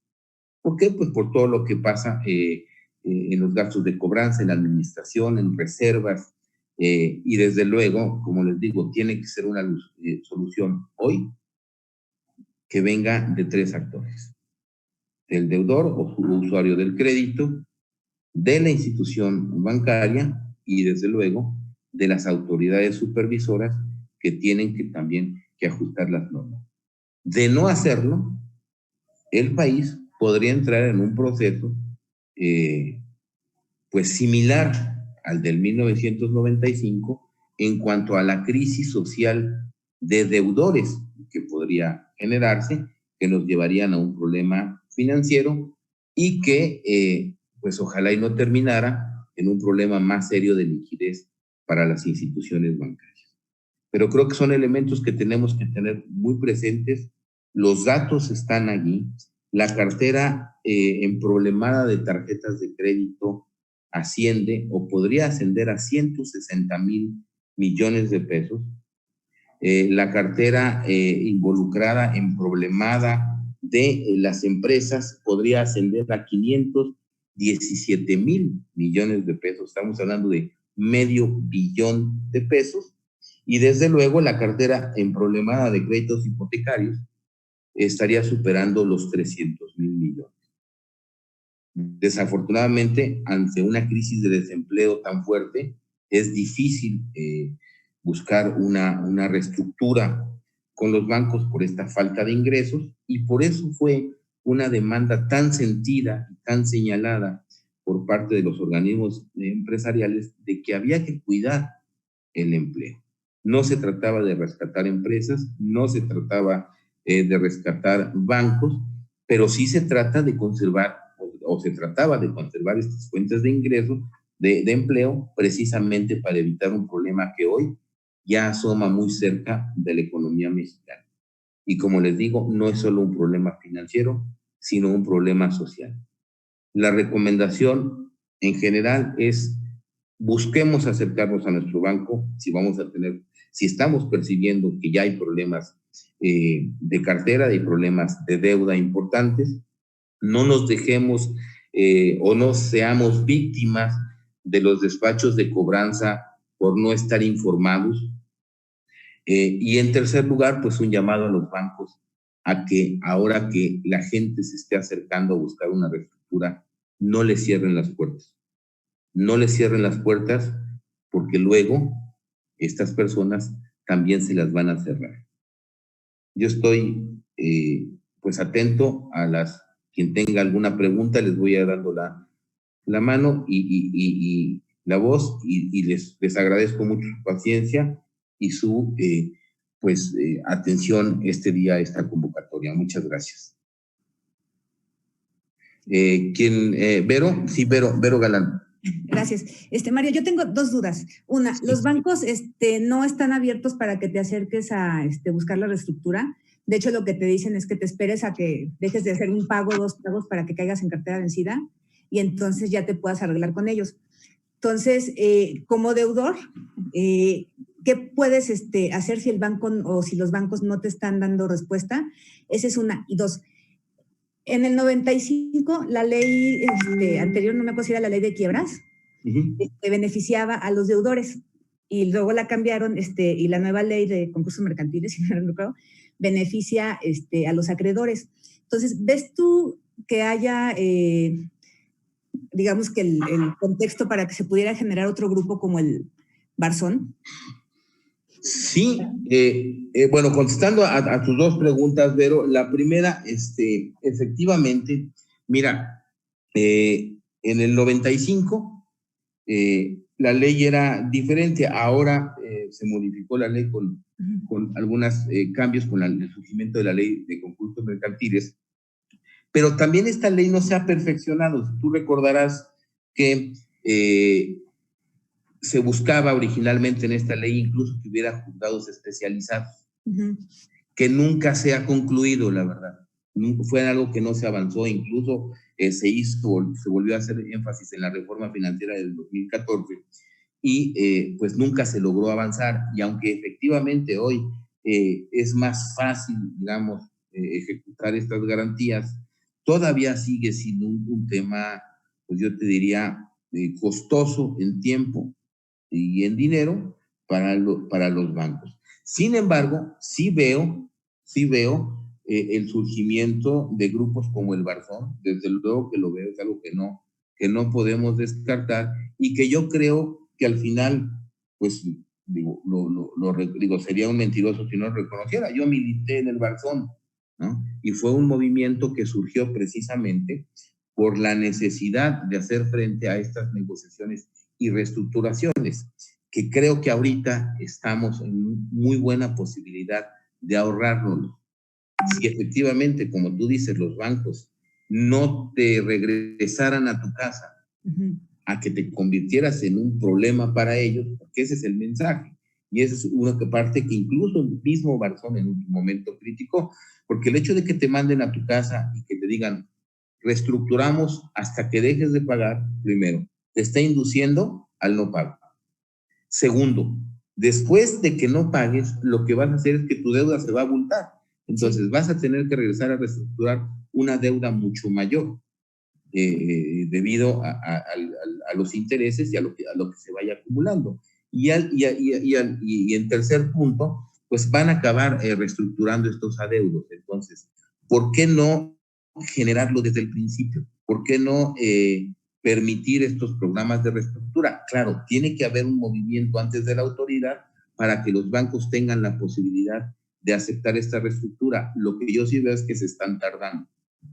¿Por qué? Pues por todo lo que pasa en los gastos de cobranza, en la administración, en reservas, y desde luego, como les digo, tiene que ser una solución hoy que venga de tres actores: del deudor o usuario del crédito, de la institución bancaria y desde luego de las autoridades supervisoras que tienen que también que ajustar las normas. De no hacerlo, el país podría entrar en un proceso pues similar al del 1995 en cuanto a la crisis social de deudores que podría generarse, que nos llevarían a un problema financiero y que pues ojalá y no terminara en un problema más serio de liquidez para las instituciones bancarias. Pero creo que son elementos que tenemos que tener muy presentes. Los datos están allí. La cartera emproblemada de tarjetas de crédito asciende o podría ascender a 160,000 millones de pesos. La cartera involucrada en problemada de las empresas podría ascender a 517,000 millones de pesos. Estamos hablando de medio billón de pesos. Y desde luego la cartera emproblemada de créditos hipotecarios estaría superando los 300,000 millones. Desafortunadamente, ante una crisis de desempleo tan fuerte, es difícil buscar una reestructura con los bancos por esta falta de ingresos, y por eso fue una demanda tan sentida y tan señalada por parte de los organismos empresariales de que había que cuidar el empleo. No se trataba de rescatar empresas, no se trataba de rescatar bancos, pero sí se trata de conservar o se trataba de conservar estas fuentes de ingreso, de empleo, precisamente para evitar un problema que hoy ya asoma muy cerca de la economía mexicana. Y como les digo, no es solo un problema financiero, sino un problema social. La recomendación en general es: busquemos acercarnos a nuestro banco si estamos percibiendo que ya hay problemas de cartera, hay problemas de deuda importantes. No nos dejemos o no seamos víctimas de los despachos de cobranza por no estar informados. Y en tercer lugar, pues un llamado a los bancos a que ahora que la gente se esté acercando a buscar una reestructura, no le cierren las puertas. No le cierren las puertas, porque luego estas personas también se las van a cerrar. Yo estoy pues atento a quien tenga alguna pregunta, les voy a dando la mano y la voz, y les agradezco mucho su paciencia y su atención este día a esta convocatoria. Muchas gracias. ¿Vero? Sí, Vero Galán. Gracias. Mario, yo tengo dos dudas. Una, los bancos no están abiertos para que te acerques a buscar la reestructura. De hecho, lo que te dicen es que te esperes a que dejes de hacer un pago, dos pagos, para que caigas en cartera vencida y entonces ya te puedas arreglar con ellos. Entonces, como deudor, ¿qué puedes hacer si el banco o si los bancos no te están dando respuesta? Esa es una. Y dos, en el 95, la ley anterior, no me acuerdo si era la ley de quiebras, beneficiaba a los deudores, y luego la cambiaron, y la nueva ley de concursos mercantiles, si no me recuerdo, beneficia a los acreedores. Entonces, ¿ves tú que haya, digamos que el contexto para que se pudiera generar otro grupo como el Barzón? Sí, bueno, contestando a tus dos preguntas, Vero, la primera, efectivamente, mira, en el 95 la ley era diferente. Ahora se modificó la ley con algunos cambios con el surgimiento de la ley de concursos mercantiles, pero también esta ley no se ha perfeccionado. Tú recordarás que se buscaba originalmente en esta ley incluso que hubiera juzgados especializados, que nunca se ha concluido, la verdad. Fue algo que no se avanzó, incluso se volvió a hacer énfasis en la reforma financiera del 2014, y pues nunca se logró avanzar. Y aunque efectivamente hoy es más fácil, digamos, ejecutar estas garantías, todavía sigue siendo un tema, pues yo te diría, costoso en tiempo y en dinero para los bancos. Sin embargo, sí veo el surgimiento de grupos como el Barzón. Desde luego que lo veo, es algo que no podemos descartar, y que yo creo que al final, pues digo, sería un mentiroso si no lo reconociera. Yo milité en el Barzón, ¿no? Y fue un movimiento que surgió precisamente por la necesidad de hacer frente a estas negociaciones y reestructuraciones, que creo que ahorita estamos en muy buena posibilidad de ahorrarnos. Si efectivamente, como tú dices, los bancos no te regresaran a tu casa a que te convirtieras en un problema para ellos, porque ese es el mensaje. Y esa es una parte que incluso el mismo Barzón en un momento crítico, porque el hecho de que te manden a tu casa y que te digan, reestructuramos hasta que dejes de pagar, primero, te está induciendo al no pago. Segundo, después de que no pagues, lo que vas a hacer es que tu deuda se va a abultar. Entonces vas a tener que regresar a reestructurar una deuda mucho mayor, debido a los intereses y a lo que se vaya acumulando. Y en tercer punto, pues van a acabar reestructurando estos adeudos. Entonces, ¿por qué no generarlo desde el principio? ¿Por qué no permitir estos programas de reestructura? Claro, tiene que haber un movimiento antes de la autoridad para que los bancos tengan la posibilidad de aceptar esta reestructura. Lo que yo sí veo es que se están tardando,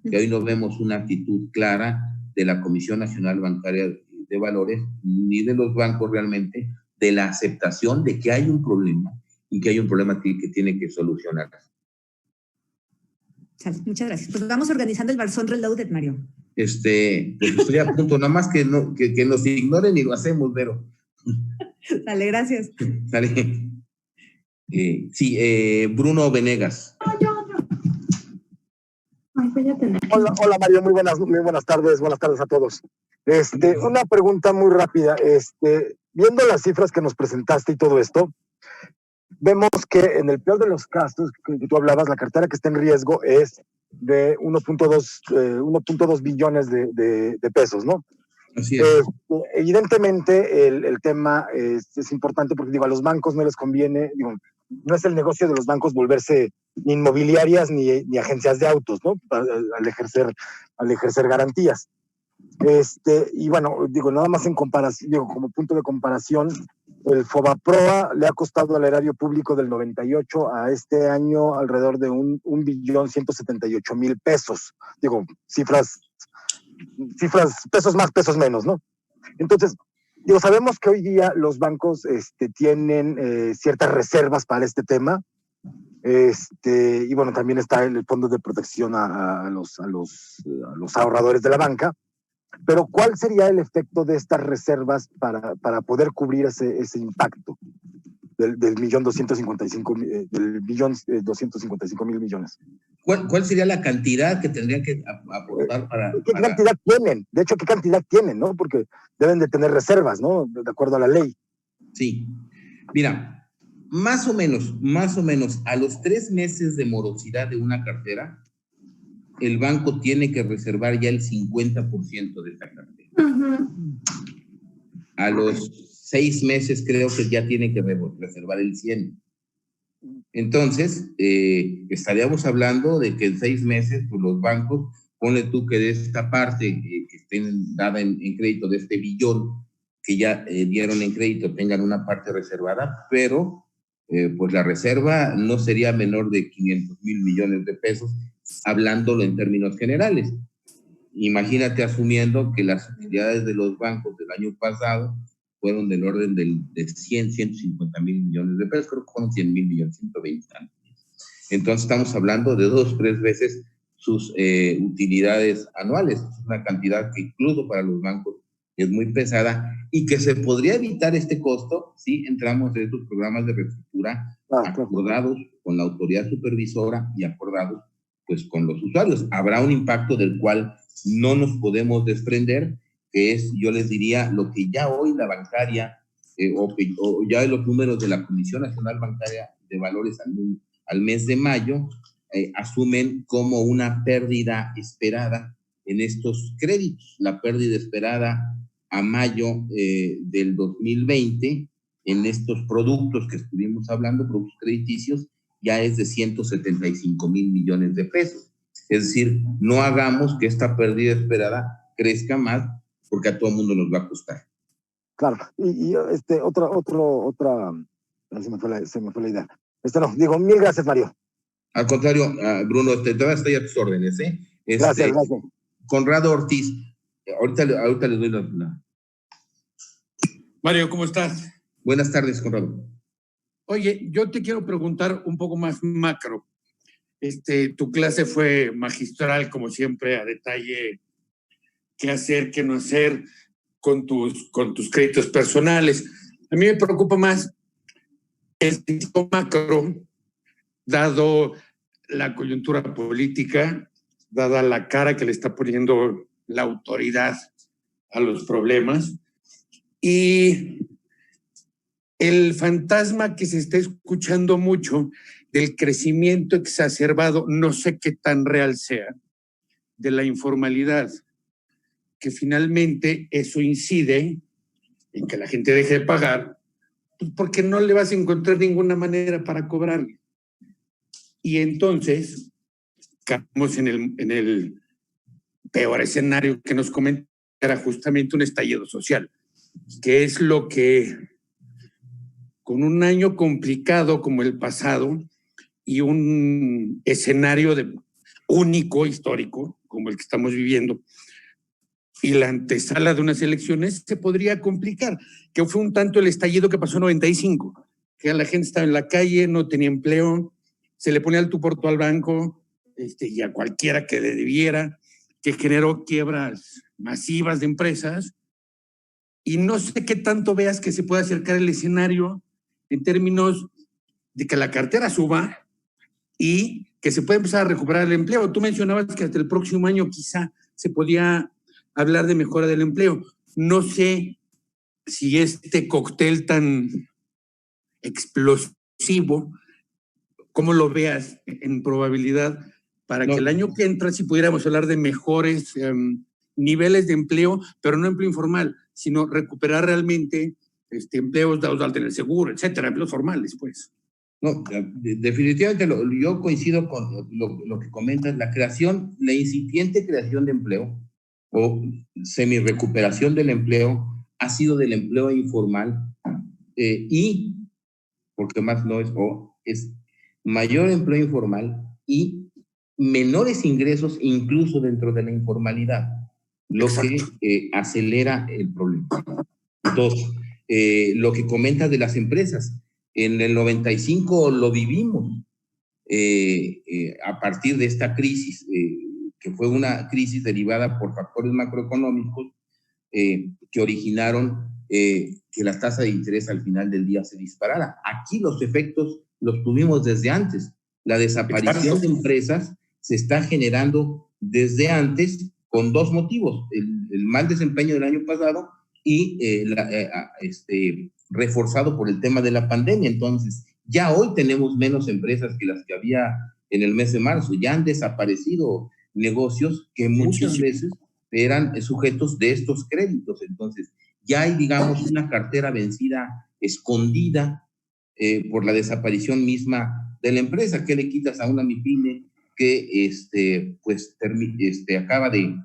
que hoy no vemos una actitud clara de la Comisión Nacional Bancaria de Valores, ni de los bancos realmente, de la aceptación de que hay un problema y que hay un problema que tiene que solucionarse. Muchas gracias. Pues vamos organizando el Barzón Reloaded, Mario. Pues estoy a punto, nada más que nos ignoren y lo hacemos, Vero. Dale, gracias. Dale. Bruno Venegas. Hola Mario, muy buenas tardes a todos. Una pregunta muy rápida. Viendo las cifras que nos presentaste y todo esto, vemos que en el peor de los casos que tú hablabas, la cartera que está en riesgo es de 1.2 billones de pesos, ¿no? Así es. Evidentemente el tema es importante porque a los bancos no les conviene, no es el negocio de los bancos volverse ni inmobiliarias ni agencias de autos, ¿no? Al ejercer garantías. Y bueno, nada más en comparación, como punto de comparación, el Fobaproa le ha costado al erario público del 98 a este año alrededor de 1.178.000 pesos. Cifras, pesos más, pesos menos, ¿no? Entonces, sabemos que hoy día los bancos tienen ciertas reservas para este tema. Y bueno, también está el fondo de protección a los ahorradores de la banca. Pero ¿cuál sería el efecto de estas reservas para poder cubrir ese impacto del 1.255.000 millones? ¿Cuál sería la cantidad que tendrían que aportar para...? ¿Qué cantidad tienen? De hecho, ¿qué cantidad tienen, no? Porque deben de tener reservas, ¿no? De acuerdo a la ley. Sí. Mira, más o menos, a los 3 meses de morosidad de una cartera, el banco tiene que reservar ya el 50% de esta cartera. A los 6 meses creo que ya tiene que reservar el 100%. Entonces, estaríamos hablando de que en 6 meses, pues los bancos, ponle tú que de esta parte que estén dada en crédito, de este billón que ya dieron en crédito, tengan una parte reservada, pero pues la reserva no sería menor de 500,000 millones de pesos, hablándolo en términos generales. Imagínate asumiendo que las utilidades de los bancos del año pasado fueron del orden de 150,000 millones de pesos, creo que fueron 100,000 millones, 120 años. Entonces estamos hablando de 2-3 veces sus utilidades anuales. Es una cantidad que incluso para los bancos es muy pesada y que se podría evitar este costo si entramos en estos programas de reestructura acordados con la autoridad supervisora y acordados pues con los usuarios. Habrá un impacto del cual no nos podemos desprender, que es, yo les diría, lo que ya hoy la bancaria o ya los números de la Comisión Nacional Bancaria de Valores al mes de mayo asumen como una pérdida esperada en estos créditos. La pérdida esperada a mayo del 2020 en estos productos que estuvimos hablando, productos crediticios, ya es de 175,000 millones de pesos. Es decir, no hagamos que esta pérdida esperada crezca más, porque a todo el mundo nos va a costar. Claro, y otra, se me fue la idea. No, digo, mil gracias, Mario. Al contrario, Bruno, todavía estoy a tus órdenes, ¿eh? Gracias. Conrado Ortiz, ahorita les doy la... Mario, ¿cómo estás? Buenas tardes, Conrado. Oye, yo te quiero preguntar un poco más macro. Tu clase fue magistral, como siempre, a detalle, qué hacer, qué no hacer con tus créditos personales. A mí me preocupa más el tipo macro, dado la coyuntura política, dada la cara que le está poniendo la autoridad a los problemas, y el fantasma que se está escuchando mucho del crecimiento exacerbado, no sé qué tan real sea, de la informalidad, que finalmente eso incide en que la gente deje de pagar, porque no le vas a encontrar ninguna manera para cobrarle. Y entonces caemos en el peor escenario que nos comenta, era justamente un estallido social, que es lo que, con un año complicado como el pasado y un escenario único, histórico, como el que estamos viviendo, y la antesala de unas elecciones, se podría complicar, que fue un tanto el estallido que pasó en 95, que la gente estaba en la calle, no tenía empleo, se le ponía el tú por tú al banco y a cualquiera que le debiera, que generó quiebras masivas de empresas, y no sé qué tanto veas que se puede acercar el escenario en términos de que la cartera suba y que se puede empezar a recuperar el empleo. Tú mencionabas que hasta el próximo año quizá se podía hablar de mejora del empleo. No sé si este cóctel tan explosivo, ¿cómo lo veas en probabilidad para que el año que entra si pudiéramos hablar de mejores niveles de empleo, pero no empleo informal, sino recuperar realmente empleos dados de alta en el seguro, etcétera, empleos formales, pues? No, definitivamente yo coincido con lo que comentas, la incipiente creación de empleo o semi-recuperación del empleo ha sido del empleo informal y, porque más no es mayor empleo informal y menores ingresos incluso dentro de la informalidad, lo Exacto. Que acelera el problema. Dos, lo que comentas de las empresas, en el 95 lo vivimos a partir de esta crisis, que fue una crisis derivada por factores macroeconómicos que originaron que la tasa de interés al final del día se disparara. Aquí los efectos los tuvimos desde antes. La desaparición de empresas se está generando desde antes con dos motivos: el mal desempeño del año pasado y reforzado por el tema de la pandemia. Entonces, ya hoy tenemos menos empresas que las que había en el mes de marzo. Ya han desaparecido negocios que muchas veces eran sujetos de estos créditos. Entonces, ya hay, digamos, una cartera vencida, escondida por la desaparición misma de la empresa. ¿Qué le quitas a una MIPYME que acaba de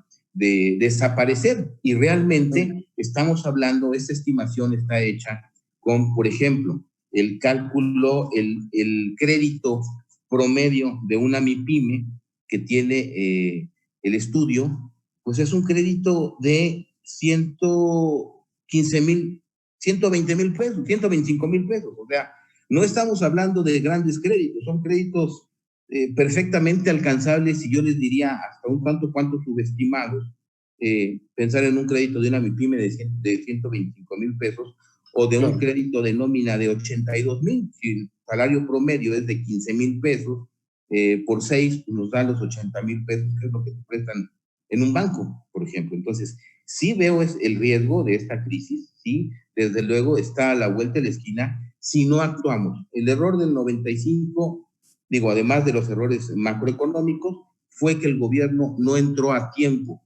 desaparecer? Y realmente estamos hablando, esta estimación está hecha con, por ejemplo, el cálculo, el crédito promedio de una MIPYME que tiene el estudio, pues es un crédito de 120,000 pesos, 125,000 pesos. O sea, no estamos hablando de grandes créditos, son créditos perfectamente alcanzables, y yo les diría hasta un tanto cuanto subestimados. Pensar en un crédito de una MIPYME de 125,000 pesos o de un crédito de nómina de 82,000. Si el salario promedio es de 15,000 pesos, por 6 nos dan los 80,000 pesos, que es lo que te prestan en un banco, por ejemplo. Entonces, Sí veo el riesgo de esta crisis, sí, desde luego está a la vuelta de la esquina si no actuamos. El error del 95, digo, además de los errores macroeconómicos, fue que el gobierno no entró a tiempo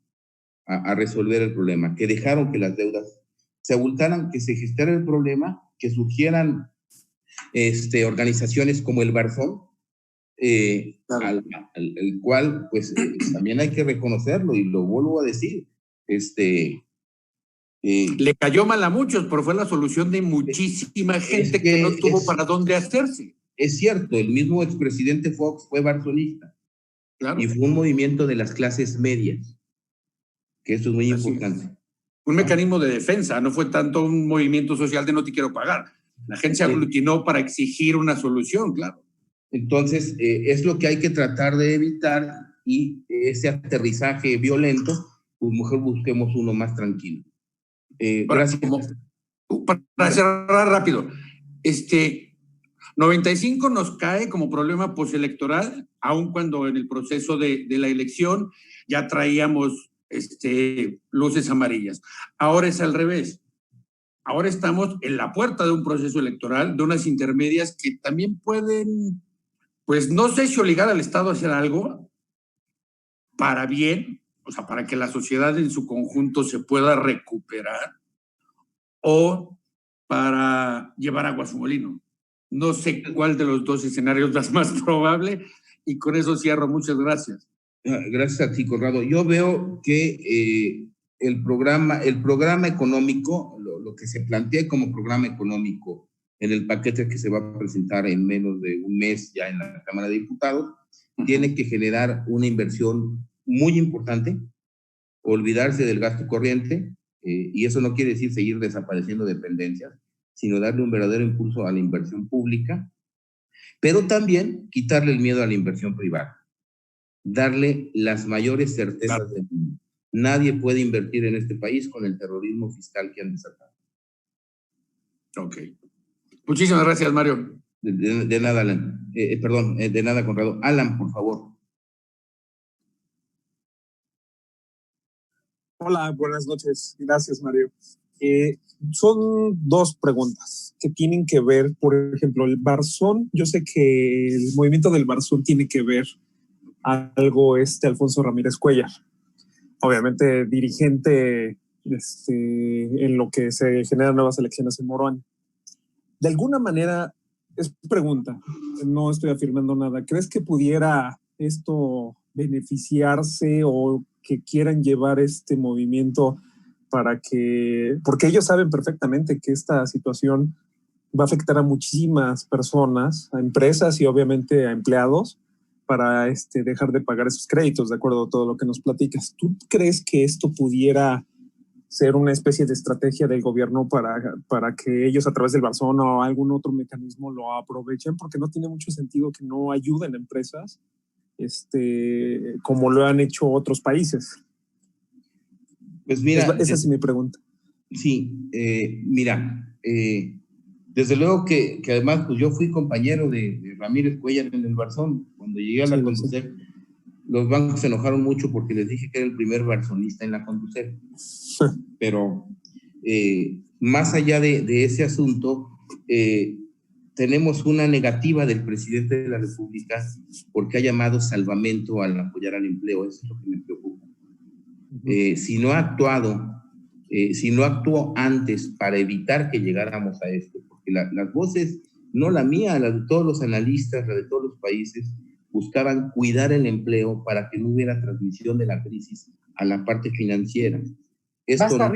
a resolver el problema, que dejaron que las deudas se abultaran, que se gestara el problema, que surgieran organizaciones como el Barzón, claro. al cual pues también hay que reconocerlo, y lo vuelvo a decir, le cayó mal a muchos, pero fue la solución de muchísima gente que no tuvo para dónde hacerse. Es cierto, el mismo expresidente Fox fue barzonista, claro. Y fue un movimiento de las clases medias, que eso es muy importante. Un mecanismo de defensa, no fue tanto un movimiento social de no te quiero pagar. La gente se aglutinó para exigir una solución, claro. Entonces, es lo que hay que tratar de evitar, y ese aterrizaje violento, pues mejor busquemos uno más tranquilo. Gracias. Para cerrar rápido, 95 nos cae como problema postelectoral, aun cuando en el proceso de la elección ya traíamos luces amarillas. Ahora es al revés. Ahora estamos en la puerta de un proceso electoral, de unas intermedias que también pueden, pues no sé si obligar al Estado a hacer algo para bien, o sea, para que la sociedad en su conjunto se pueda recuperar, o para llevar agua a su molino. No sé cuál de los dos escenarios es más probable, y con eso cierro. Muchas gracias. Gracias a ti, Conrado. Yo veo que el programa económico, lo que se plantea como programa económico en el paquete que se va a presentar en menos de un mes ya en la Cámara de Diputados, tiene que generar una inversión muy importante, olvidarse del gasto corriente, y eso no quiere decir seguir desapareciendo dependencias, sino darle un verdadero impulso a la inversión pública, pero también quitarle el miedo a la inversión privada, darle las mayores certezas del mundo. Nadie puede invertir en este país con el terrorismo fiscal que han desatado. Ok. Muchísimas gracias, Mario. De nada, Alan. De nada, Conrado. Alan, por favor. Hola, buenas noches. Gracias, Mario. Son dos preguntas que tienen que ver, por ejemplo, el Barzón. Yo sé que el movimiento del Barzón tiene que ver algo Alfonso Ramírez Cuellar, obviamente dirigente en lo que se generan nuevas elecciones en Morón. De alguna manera, es pregunta, no estoy afirmando nada. ¿Crees que pudiera esto beneficiarse o que quieran llevar este movimiento porque ellos saben perfectamente que esta situación va a afectar a muchísimas personas, a empresas y obviamente a empleados, para dejar de pagar esos créditos, de acuerdo a todo lo que nos platicas? ¿Tú crees que esto pudiera ser una especie de estrategia del gobierno para que ellos a través del Barzón o algún otro mecanismo lo aprovechen? Porque no tiene mucho sentido que no ayuden a empresas como lo han hecho otros países. Pues mira, esa es mi pregunta. Sí, mira, desde luego que además pues yo fui compañero de Ramírez Cuellar en el Barzón. Cuando llegué a la Conducef, los bancos se enojaron mucho porque les dije que era el primer barzonista en la Conducef. Pero más allá de ese asunto, tenemos una negativa del presidente de la República porque ha llamado salvamento al apoyar al empleo. Eso es lo que me preocupa. Si no actuó antes para evitar que llegáramos a esto, porque las voces, no la mía, la de todos los analistas, la de todos los países, buscaban cuidar el empleo para que no hubiera transmisión de la crisis a la parte financiera. Esto no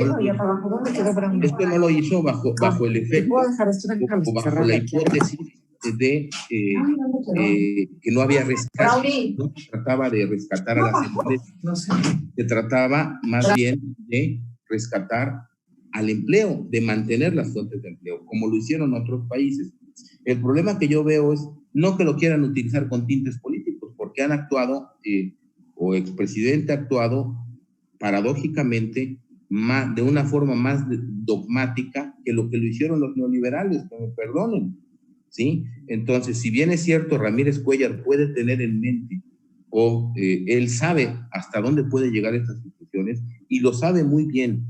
lo hizo bajo el efecto o bajo la hipótesis de que no había rescate. No se trataba de rescatar a las empresas, se trataba más bien de rescatar al empleo, de mantener las fuentes de empleo, como lo hicieron otros países. El problema que yo veo es no que lo quieran utilizar con tintes políticos, porque han actuado, o expresidente ha actuado paradójicamente de una forma más dogmática que lo hicieron los neoliberales, que me perdonen, ¿sí? Entonces, si bien es cierto, Ramírez Cuellar puede tener en mente, o él sabe hasta dónde puede llegar estas instituciones, y lo sabe muy bien,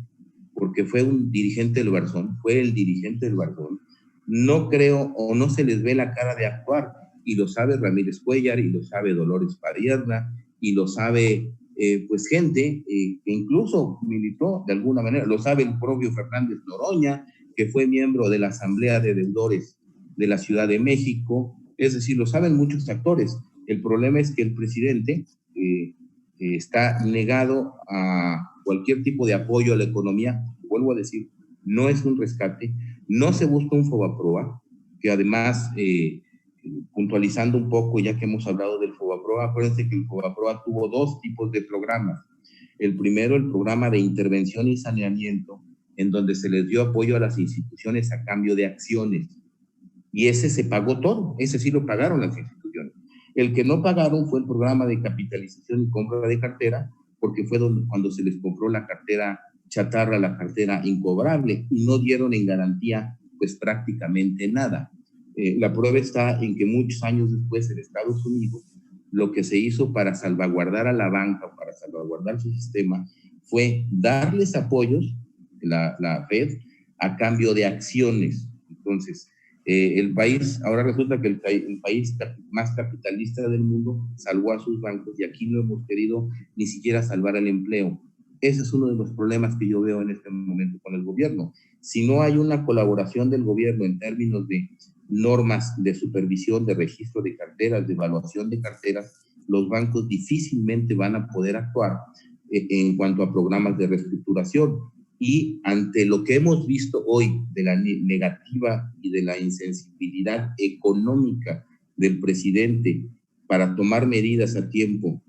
porque fue un dirigente del Barzón, fue el dirigente del Barzón. No creo o no se les ve la cara de actuar, y lo sabe Ramírez Cuéllar, y lo sabe Dolores Padierna, y lo sabe pues gente que incluso militó de alguna manera, lo sabe el propio Fernández Noroña, que fue miembro de la Asamblea de Deudores de la Ciudad de México, es decir, lo saben muchos actores. El problema es que el presidente está negado a cualquier tipo de apoyo a la economía. Vuelvo a decir, no es un rescate, no se busca un Fobaproa, que además, puntualizando un poco, ya que hemos hablado del Fobaproa, acuérdense que el Fobaproa tuvo dos tipos de programas. El primero, el programa de intervención y saneamiento, en donde se les dio apoyo a las instituciones a cambio de acciones. Y ese se pagó todo, ese sí lo pagaron las instituciones. El que no pagaron fue el programa de capitalización y compra de cartera, porque fue cuando se les compró la cartera chatarra, la cartera incobrable, y no dieron en garantía pues prácticamente nada. La prueba está en que muchos años después en Estados Unidos lo que se hizo para salvaguardar a la banca, para salvaguardar su sistema, fue darles apoyos, la Fed, a cambio de acciones. Entonces, el país, ahora resulta que el país más capitalista del mundo salvó a sus bancos, y aquí no hemos querido ni siquiera salvar el empleo. Ese es uno de los problemas que yo veo en este momento con el gobierno. Si no hay una colaboración del gobierno en términos de normas de supervisión, de registro de carteras, de evaluación de carteras, los bancos difícilmente van a poder actuar en cuanto a programas de reestructuración. Y ante lo que hemos visto hoy de la negativa y de la insensibilidad económica del presidente para tomar medidas a tiempo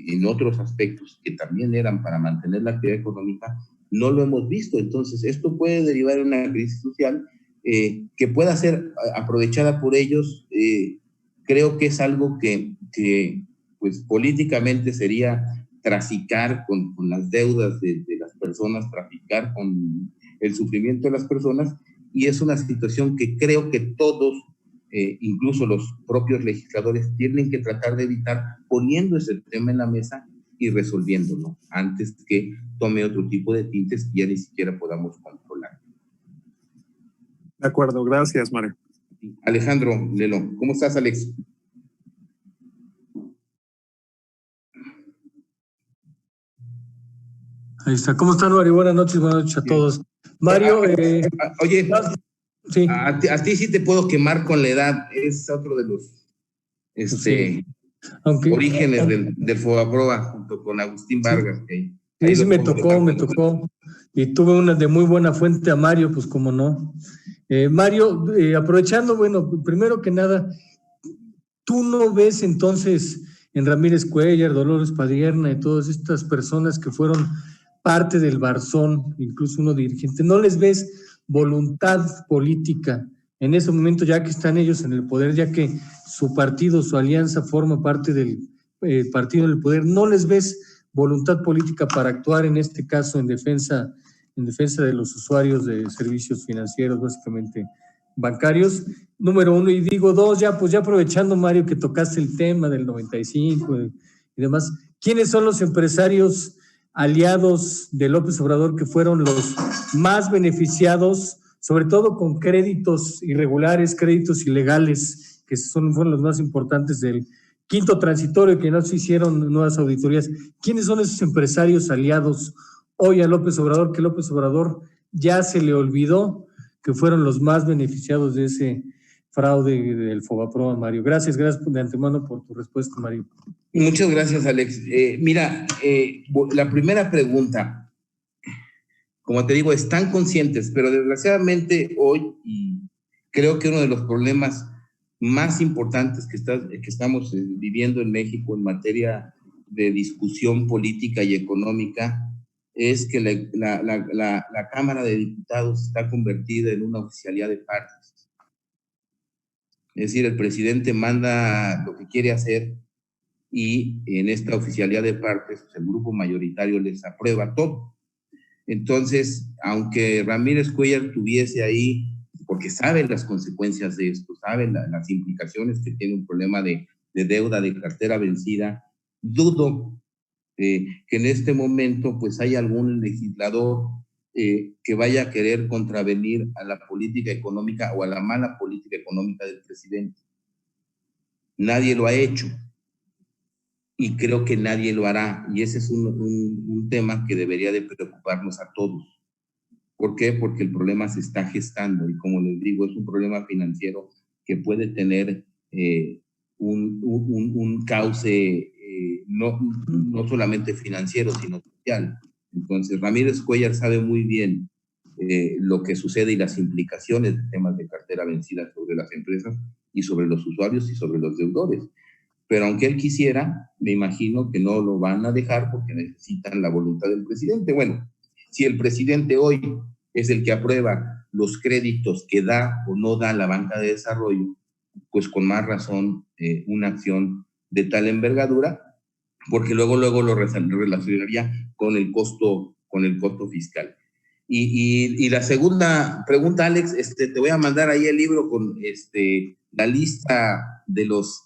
en otros aspectos que también eran para mantener la actividad económica, no lo hemos visto. Entonces, esto puede derivar en una crisis social que pueda ser aprovechada por ellos. Creo que es algo que pues políticamente sería traficar con las deudas de las personas, traficar con el sufrimiento de las personas, y es una situación que creo que todos, incluso los propios legisladores, tienen que tratar de evitar, poniendo ese tema en la mesa y resolviéndolo, antes que tome otro tipo de tintes que ya ni siquiera podamos controlar. De acuerdo, gracias, Mario. Alejandro Lelo, ¿cómo estás, Alex? Ahí está. ¿Cómo están, Mario? Buenas noches a todos. Mario, oye, sí. A ti sí te puedo quemar con la edad. Es otro de los sí. orígenes del Fobaproa, junto con Agustín Vargas. Sí, sí, me tocó. Y tuve una de muy buena fuente a Mario, pues cómo no. Mario, aprovechando, bueno, primero que nada, ¿tú no ves entonces en Ramírez Cuéllar, Dolores Padierna y todas estas personas que fueron parte del Barzón, incluso uno dirigente, no les ves voluntad política en ese momento, ya que están ellos en el poder, ya que su partido, su alianza forma parte del partido en el poder, no les ves voluntad política para actuar en este caso en defensa de los usuarios de servicios financieros, básicamente bancarios? Número uno, y digo dos, ya aprovechando, Mario, que tocaste el tema del 95 y demás, ¿quiénes son los empresarios aliados de López Obrador que fueron los más beneficiados, sobre todo con créditos irregulares, créditos ilegales, que fueron los más importantes del quinto transitorio, que no se hicieron nuevas auditorías? ¿Quiénes son esos empresarios aliados hoy a López Obrador, que López Obrador ya se le olvidó que fueron los más beneficiados de ese fraude del Fobaproa, Mario? Gracias de antemano por tu respuesta, Mario. Muchas gracias, Alex. Mira, la primera pregunta, como te digo, están conscientes, pero desgraciadamente hoy, y creo que uno de los problemas más importantes que estamos viviendo en México en materia de discusión política y económica es que la Cámara de Diputados está convertida en una oficialía de partes. Es decir, el presidente manda lo que quiere hacer, y en esta oficialía de partes, pues el grupo mayoritario les aprueba todo. Entonces, aunque Ramírez Cuéllar tuviese ahí, porque saben las consecuencias de esto, saben las implicaciones que tiene un problema de deuda, de cartera vencida, dudo que en este momento pues hay algún legislador que vaya a querer contravenir a la política económica o a la mala política económica del presidente. Nadie lo ha hecho y creo que nadie lo hará, y ese es un tema que debería de preocuparnos a todos. ¿Por qué? Porque el problema se está gestando y, como les digo, es un problema financiero que puede tener un cauce no solamente financiero, sino social. Entonces, Ramírez Cuéllar sabe muy bien lo que sucede y las implicaciones de temas de cartera vencida sobre las empresas y sobre los usuarios y sobre los deudores. Pero aunque él quisiera, me imagino que no lo van a dejar porque necesitan la voluntad del presidente. Bueno, si el presidente hoy es el que aprueba los créditos que da o no da la banca de desarrollo, pues con más razón una acción de tal envergadura, porque luego lo relacionaría con el costo fiscal. Y la segunda pregunta, Alex, te voy a mandar ahí el libro con la lista de los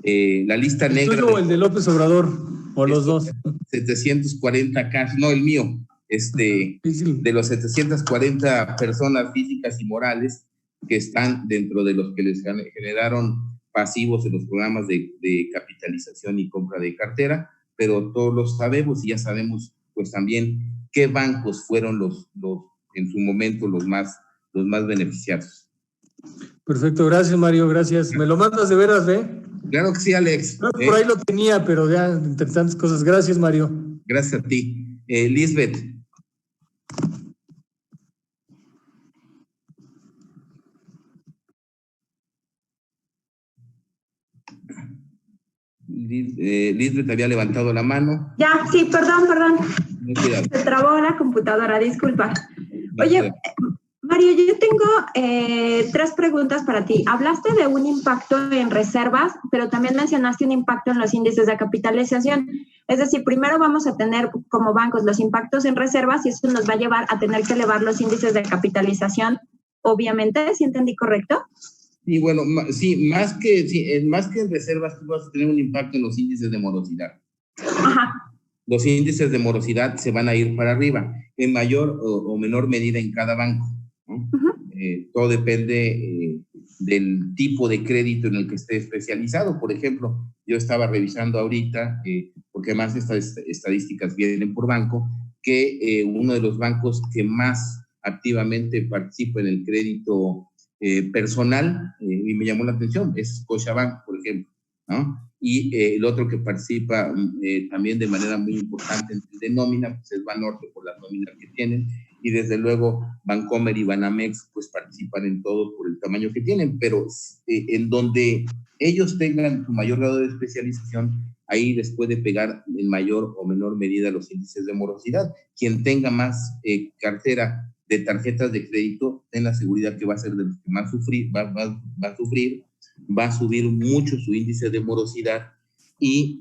la lista negra. ¿El el de López Obrador o los dos? 740 casos, no, el mío, de los 740 personas físicas y morales que están dentro de los que les generaron pasivos en los programas de capitalización y compra de cartera, pero todos los sabemos y ya sabemos pues también qué bancos fueron los en su momento los más beneficiados. Perfecto, gracias Mario, gracias. ¿Me lo mandas de veras, Claro que sí, Alex. Por ahí lo tenía, pero ya entre tantas cosas. Gracias, Mario. Gracias a ti. Lisbeth. Lisbeth había levantado la mano. Ya, sí, perdón. Cuidado. Se trabó la computadora, disculpa. Oye, Mario, yo tengo 3 preguntas para ti. Hablaste de un impacto en reservas, pero también mencionaste un impacto en los índices de capitalización. Es decir, primero vamos a tener como bancos los impactos en reservas y eso nos va a llevar a tener que elevar los índices de capitalización, obviamente, ¿sí entendí correcto? Y bueno, sí, más que en reservas, tú vas a tener un impacto en los índices de morosidad. Ajá. Los índices de morosidad se van a ir para arriba, en mayor o menor medida en cada banco, ¿no? Uh-huh. Todo depende del tipo de crédito en el que esté especializado. Por ejemplo, yo estaba revisando ahorita, porque además estas estadísticas vienen por banco, que uno de los bancos que más activamente participa en el crédito personal, y me llamó la atención, es Scotiabank, por ejemplo, ¿no? Y el otro que participa también de manera muy importante de nómina, pues es Banorte por las nóminas que tienen, y desde luego Bancomer y Banamex pues participan en todo por el tamaño que tienen, pero en donde ellos tengan su mayor grado de especialización, ahí les puede pegar en mayor o menor medida los índices de morosidad. Quien tenga más cartera de tarjetas de crédito, ten la seguridad que va a ser de los que más va a subir mucho su índice de morosidad y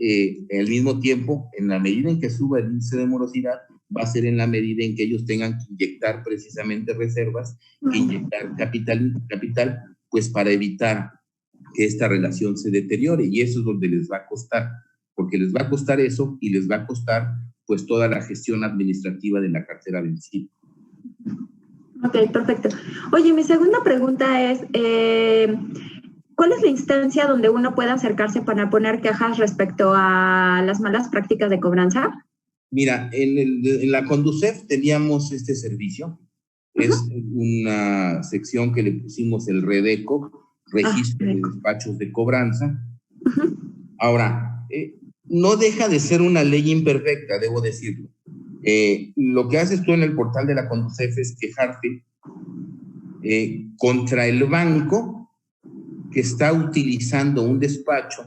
al mismo tiempo, en la medida en que suba el índice de morosidad, va a ser en la medida en que ellos tengan que inyectar precisamente reservas, que inyectar capital, pues para evitar que esta relación se deteriore, y eso es donde les va a costar, porque les va a costar eso y les va a costar pues toda la gestión administrativa de la cartera vencida. Ok, perfecto. Oye, mi segunda pregunta es, ¿cuál es la instancia donde uno puede acercarse para poner quejas respecto a las malas prácticas de cobranza? Mira, en la Conducef teníamos este servicio. Es una sección que le pusimos el REDECO, Registro de Despachos de Cobranza. Ahora, no deja de ser una ley imperfecta, debo decirlo. Lo que haces tú en el portal de la Conducef es quejarte contra el banco que está utilizando un despacho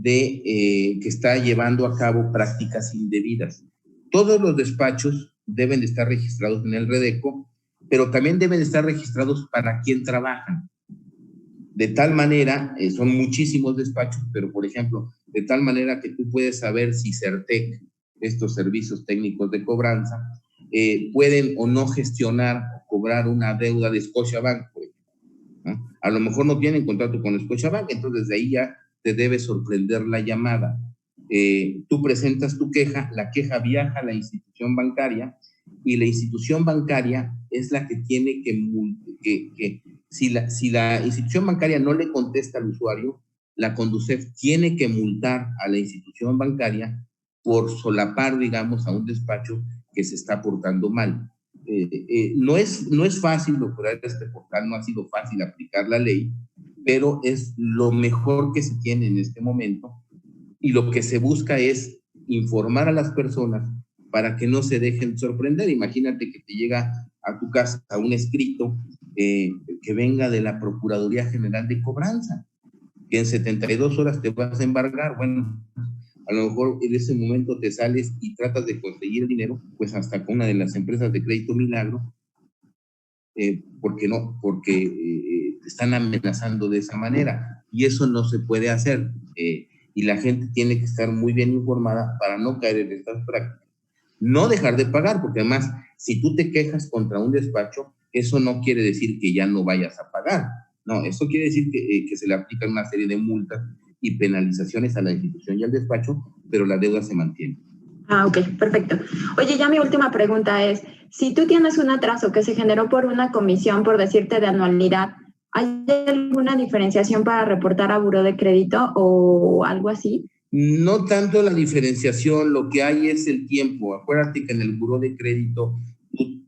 que está llevando a cabo prácticas indebidas. Todos los despachos deben de estar registrados en el REDECO, pero también deben de estar registrados para quién trabajan. De tal manera, son muchísimos despachos, pero por ejemplo, de tal manera que tú puedes saber si Certec, estos servicios técnicos de cobranza, pueden o no gestionar o cobrar una deuda de Scotiabank, por ejemplo, ¿no? A lo mejor no tienen contrato con Scotiabank, entonces de ahí ya te debe sorprender la llamada. tú presentas tu queja, la queja viaja a la institución bancaria y la institución bancaria es la que tiene que si la institución bancaria no le contesta al usuario, la Conducef tiene que multar a la institución bancaria por solapar, digamos, a un despacho que se está portando mal. No es fácil lograr este portal, no ha sido fácil aplicar la ley, pero es lo mejor que se tiene en este momento y lo que se busca es informar a las personas para que no se dejen sorprender. Imagínate que te llega a tu casa un escrito que venga de la Procuraduría General de Cobranza, que en 72 horas te vas a embargar. Bueno, a lo mejor en ese momento te sales y tratas de conseguir el dinero, pues hasta con una de las empresas de crédito milagro, porque te están amenazando de esa manera, y eso no se puede hacer, y la gente tiene que estar muy bien informada para no caer en estas prácticas. No dejar de pagar, porque además, si tú te quejas contra un despacho, eso no quiere decir que ya no vayas a pagar. No, eso quiere decir que se le aplican una serie de multas y penalizaciones a la institución y al despacho, pero la deuda se mantiene. Ah, ok, perfecto. Oye, ya mi última pregunta es, si tú tienes un atraso que se generó por una comisión, por decirte, de anualidad, ¿hay alguna diferenciación para reportar a buró de crédito o algo así? No tanto la diferenciación, lo que hay es el tiempo. Acuérdate que en el buró de crédito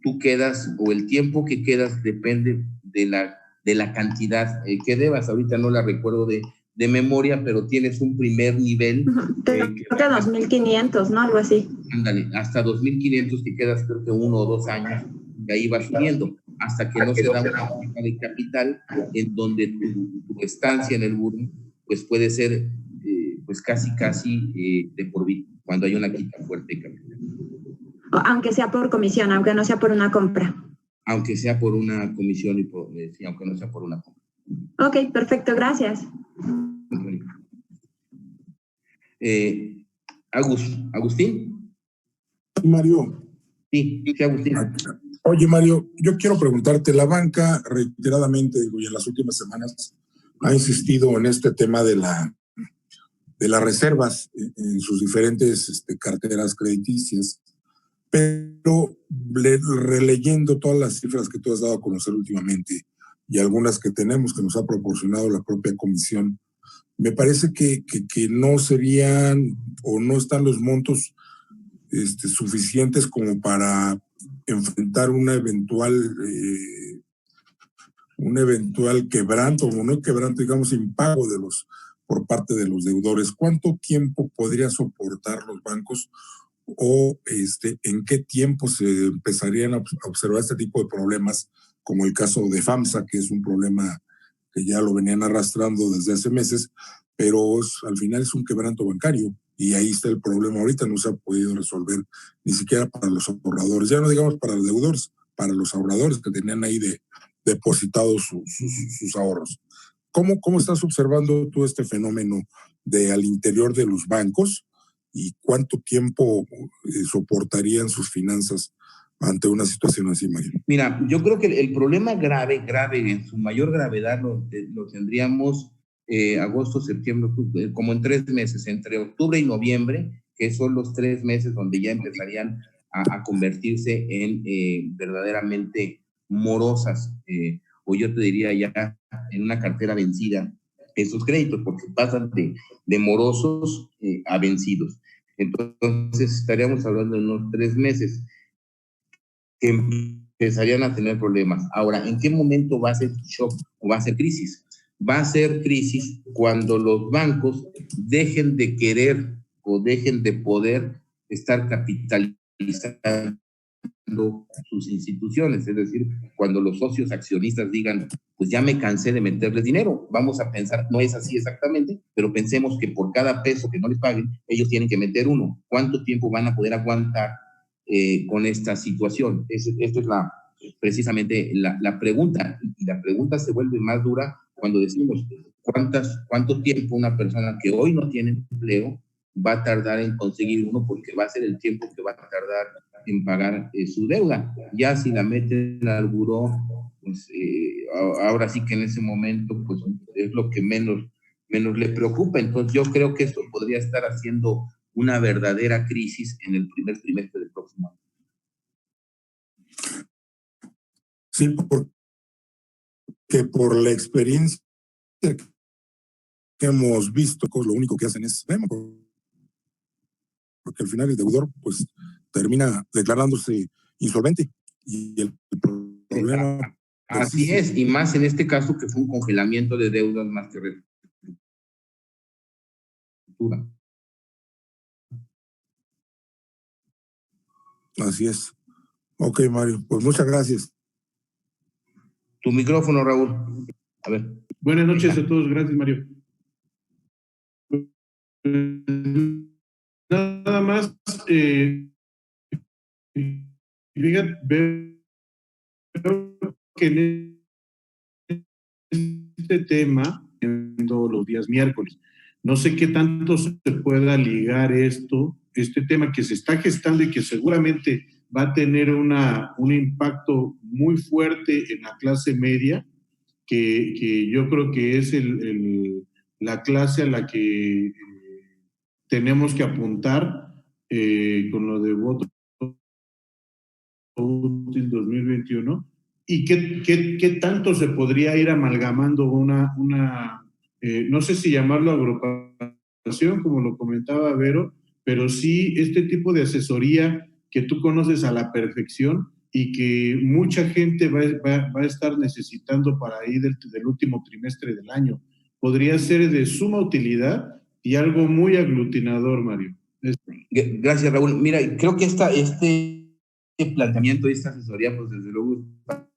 tú quedas, o el tiempo que quedas depende de la cantidad que debas. Ahorita no la recuerdo de memoria, pero tienes un primer nivel. Creo que 2.500, ¿no? Algo así. Ándale, hasta 2.500 que quedas creo que 1 o 2 años, y ahí va subiendo, hasta que no se da una baja de capital, en donde tu estancia en el buró pues puede ser pues casi de por vida, cuando hay una quita fuerte de capital. Aunque sea por comisión, aunque no sea por una compra. Aunque sea por una comisión sí, aunque no sea por una compra. Ok, perfecto, gracias. Agustín. Mario. Sí, Agustín. Oye, Mario, yo quiero preguntarte, la banca reiteradamente, y en las últimas semanas, ha insistido en este tema de las reservas en sus diferentes carteras crediticias, pero releyendo todas las cifras que tú has dado a conocer últimamente y algunas que tenemos que nos ha proporcionado la propia comisión, me parece que no serían o no están los montos suficientes como para enfrentar una eventual quebranto, o no quebranto, digamos, impago por parte de los deudores. ¿Cuánto tiempo podría soportar los bancos o en qué tiempo se empezarían a observar este tipo de problemas, como el caso de FAMSA, que es un problema que ya lo venían arrastrando desde hace meses, pero al final es un quebranto bancario y ahí está el problema ahorita, no se ha podido resolver ni siquiera para los ahorradores, ya no digamos para los deudores, para los ahorradores que tenían ahí depositados sus ahorros. ¿Cómo estás observando tú este fenómeno al interior de los bancos y cuánto tiempo soportarían sus finanzas ante una situación así, Mario? Mira, yo creo que el problema grave, en su mayor gravedad, lo tendríamos agosto, septiembre, como en 3 meses, entre octubre y noviembre, que son los 3 meses donde ya empezarían a convertirse en verdaderamente morosas, o yo te diría ya en una cartera vencida, esos créditos, porque pasan de morosos a vencidos. Entonces estaríamos hablando de unos 3 meses que empezarían a tener problemas. Ahora, ¿en qué momento va a ser shock o va a ser crisis? Va a ser crisis cuando los bancos dejen de querer o dejen de poder estar capitalizando sus instituciones, es decir, cuando los socios accionistas digan, pues ya me cansé de meterles dinero, vamos a pensar, no es así exactamente, pero pensemos que por cada peso que no les paguen, ellos tienen que meter uno. ¿Cuánto tiempo van a poder aguantar con esta situación? Esto es precisamente la pregunta, y la pregunta se vuelve más dura cuando decimos cuánto tiempo una persona que hoy no tiene empleo va a tardar en conseguir uno, porque va a ser el tiempo que va a tardar en pagar su deuda. Ya si la meten al buró, pues ahora sí que en ese momento pues es lo que menos le preocupa. Entonces yo creo que esto podría estar haciendo una verdadera crisis en el primer trimestre del próximo año. Sí, porque por la experiencia que hemos visto, lo único que hacen es, porque al final el deudor pues termina declarándose insolvente y el problema... Así es, y más en este caso que fue un congelamiento de deudas más que reestructura. Así es. Ok, Mario, pues muchas gracias. Tu micrófono, Raúl. A ver. Buenas noches a todos, gracias, Mario. Nada más, fíjate, veo que en este tema, todos los días miércoles, no sé qué tanto se pueda ligar este tema que se está gestando y que seguramente va a tener un impacto muy fuerte en la clase media, que yo creo que es la clase a la que tenemos que apuntar con lo de voto útil 2021, y qué tanto se podría ir amalgamando no sé si llamarlo agrupación, como lo comentaba Vero, pero sí este tipo de asesoría que tú conoces a la perfección y que mucha gente va a estar necesitando para ir del último trimestre del año. Podría ser de suma utilidad y algo muy aglutinador, Mario. Gracias, Raúl. Mira, creo que este planteamiento, esta asesoría, pues desde luego está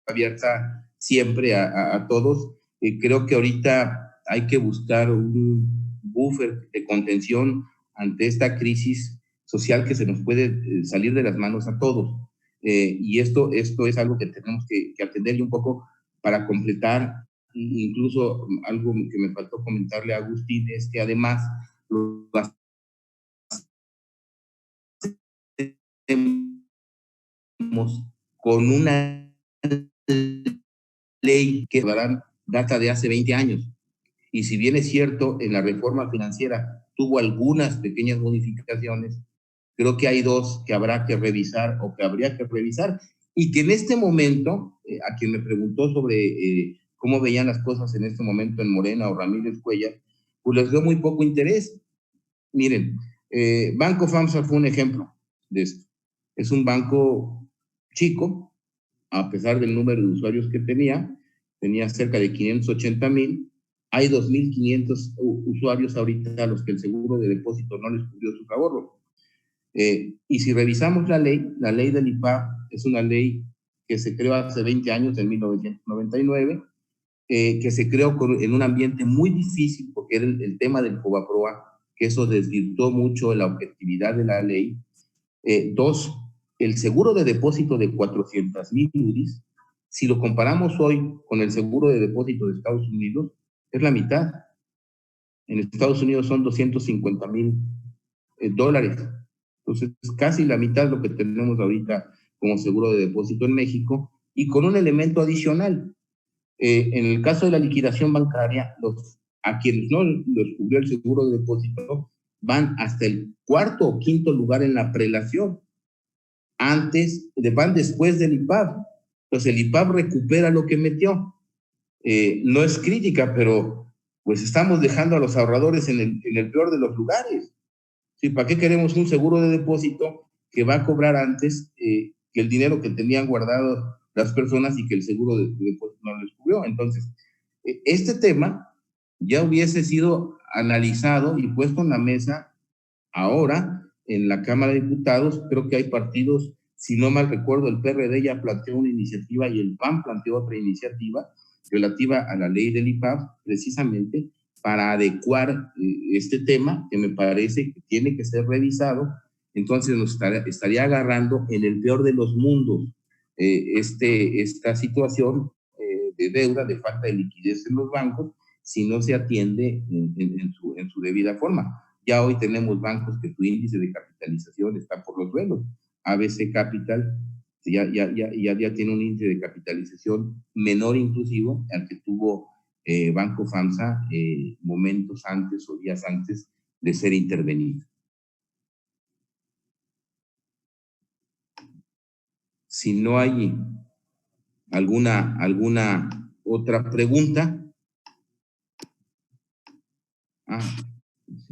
abierta siempre a todos. Creo que ahorita hay que buscar un buffer de contención ante esta crisis social que se nos puede salir de las manos a todos. Y esto es algo que tenemos que atender, y un poco para completar, incluso algo que me faltó comentarle a Agustín, es que además lo con una ley que data de hace 20 años. Y si bien es cierto, en la reforma financiera tuvo algunas pequeñas modificaciones, creo que hay dos que habrá que revisar o que habría que revisar, y que en este momento, a quien me preguntó sobre cómo veían las cosas en este momento en Morena o Ramírez Cuellar, pues les dio muy poco interés. Miren, Banco FAMSA fue un ejemplo de esto. Es un banco chico, a pesar del número de usuarios que tenía cerca de 580,000. Hay 2,500 usuarios ahorita a los que el seguro de depósito no les cubrió sus ahorros. Y si revisamos la ley del IPAB es una ley que se creó hace 20 años, en 1999, que se creó en un ambiente muy difícil, porque era el tema del FOBAPROA, que eso desvirtuó mucho la objetividad de la ley. Dos, el seguro de depósito de 400,000 UDIs, si lo comparamos hoy con el seguro de depósito de Estados Unidos, es la mitad. En Estados Unidos son $250,000. Entonces, es casi la mitad de lo que tenemos ahorita como seguro de depósito en México, y con un elemento adicional. En el caso de la liquidación bancaria, a quienes no los cubrió el seguro de depósito van hasta el cuarto o quinto lugar en la prelación. Van después del IPAB. Entonces el IPAB recupera lo que metió. No es crítica, pero pues estamos dejando a los ahorradores en el peor de los lugares. ¿Sí? ¿Para qué queremos un seguro de depósito que va a cobrar antes que el dinero que tenían guardado las personas y que el seguro de depósito no les cubrió? Entonces, este tema ya hubiese sido analizado y puesto en la mesa ahora en la Cámara de Diputados. Creo que hay partidos, si no mal recuerdo, el PRD ya planteó una iniciativa y el PAN planteó otra iniciativa relativa a la ley del IPAB, precisamente para adecuar este tema, que me parece que tiene que ser revisado. Entonces nos estaría agarrando en el peor de los mundos esta situación de deuda, de falta de liquidez en los bancos, si no se atiende en su debida forma. Ya hoy tenemos bancos que su índice de capitalización está por los suelos. ABC Capital ya tiene un índice de capitalización menor inclusivo al que tuvo Banco FAMSA momentos antes o días antes de ser intervenido. Si no hay alguna otra pregunta.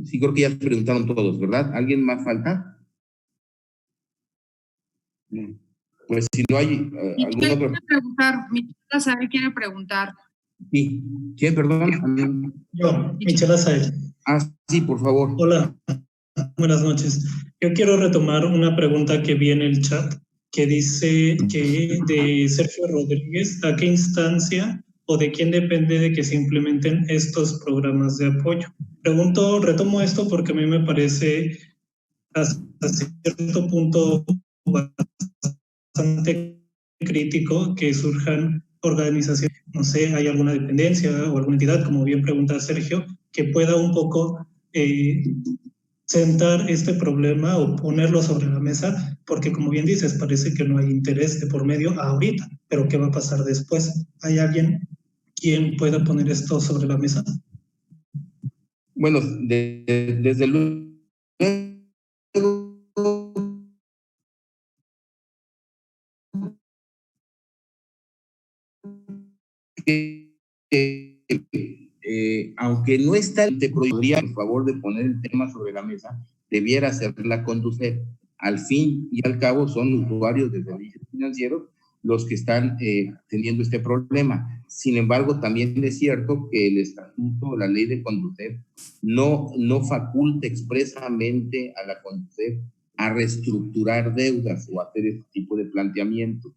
Sí, creo que ya se preguntaron todos, ¿verdad? ¿Alguien más falta? Pues si no hay algún otro. Michela Sael quiere preguntar. Sí. ¿Quién, perdón? Yo, Michela Sael. Sí, por favor. Hola, buenas noches. Yo quiero retomar una pregunta que vi en el chat, que dice que de Sergio Rodríguez, ¿a qué instancia o de quién depende de que se implementen estos programas de apoyo? Retomo esto porque a mí me parece hasta cierto punto bastante crítico que surjan organizaciones, no sé, hay alguna dependencia o alguna entidad, como bien pregunta Sergio, que pueda un poco sentar este problema o ponerlo sobre la mesa, porque como bien dices, parece que no hay interés de por medio ahorita, pero ¿qué va a pasar después? ¿Hay alguien quien pueda poner esto sobre la mesa? Bueno, desde luego aunque no está, te podría, por favor, de poner el tema sobre la mesa, debiera hacerla conducir. Al fin y al cabo son usuarios de servicios financieros los que están teniendo este problema. Sin embargo, también es cierto que el estatuto, la ley de Conducef, no faculta expresamente a la Conducef a reestructurar deudas o hacer este tipo de planteamientos.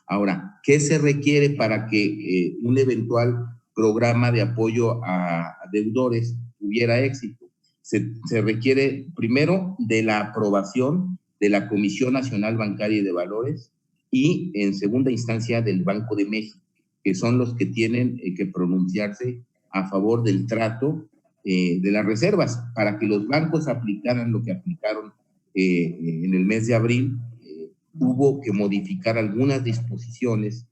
Ahora, ¿qué se requiere para que un eventual programa de apoyo a deudores tuviera éxito? Se requiere primero de la aprobación de la Comisión Nacional Bancaria y de Valores y en segunda instancia del Banco de México, que son los que tienen que pronunciarse a favor del trato de las reservas. Para que los bancos aplicaran lo que aplicaron en el mes de abril, hubo que modificar algunas disposiciones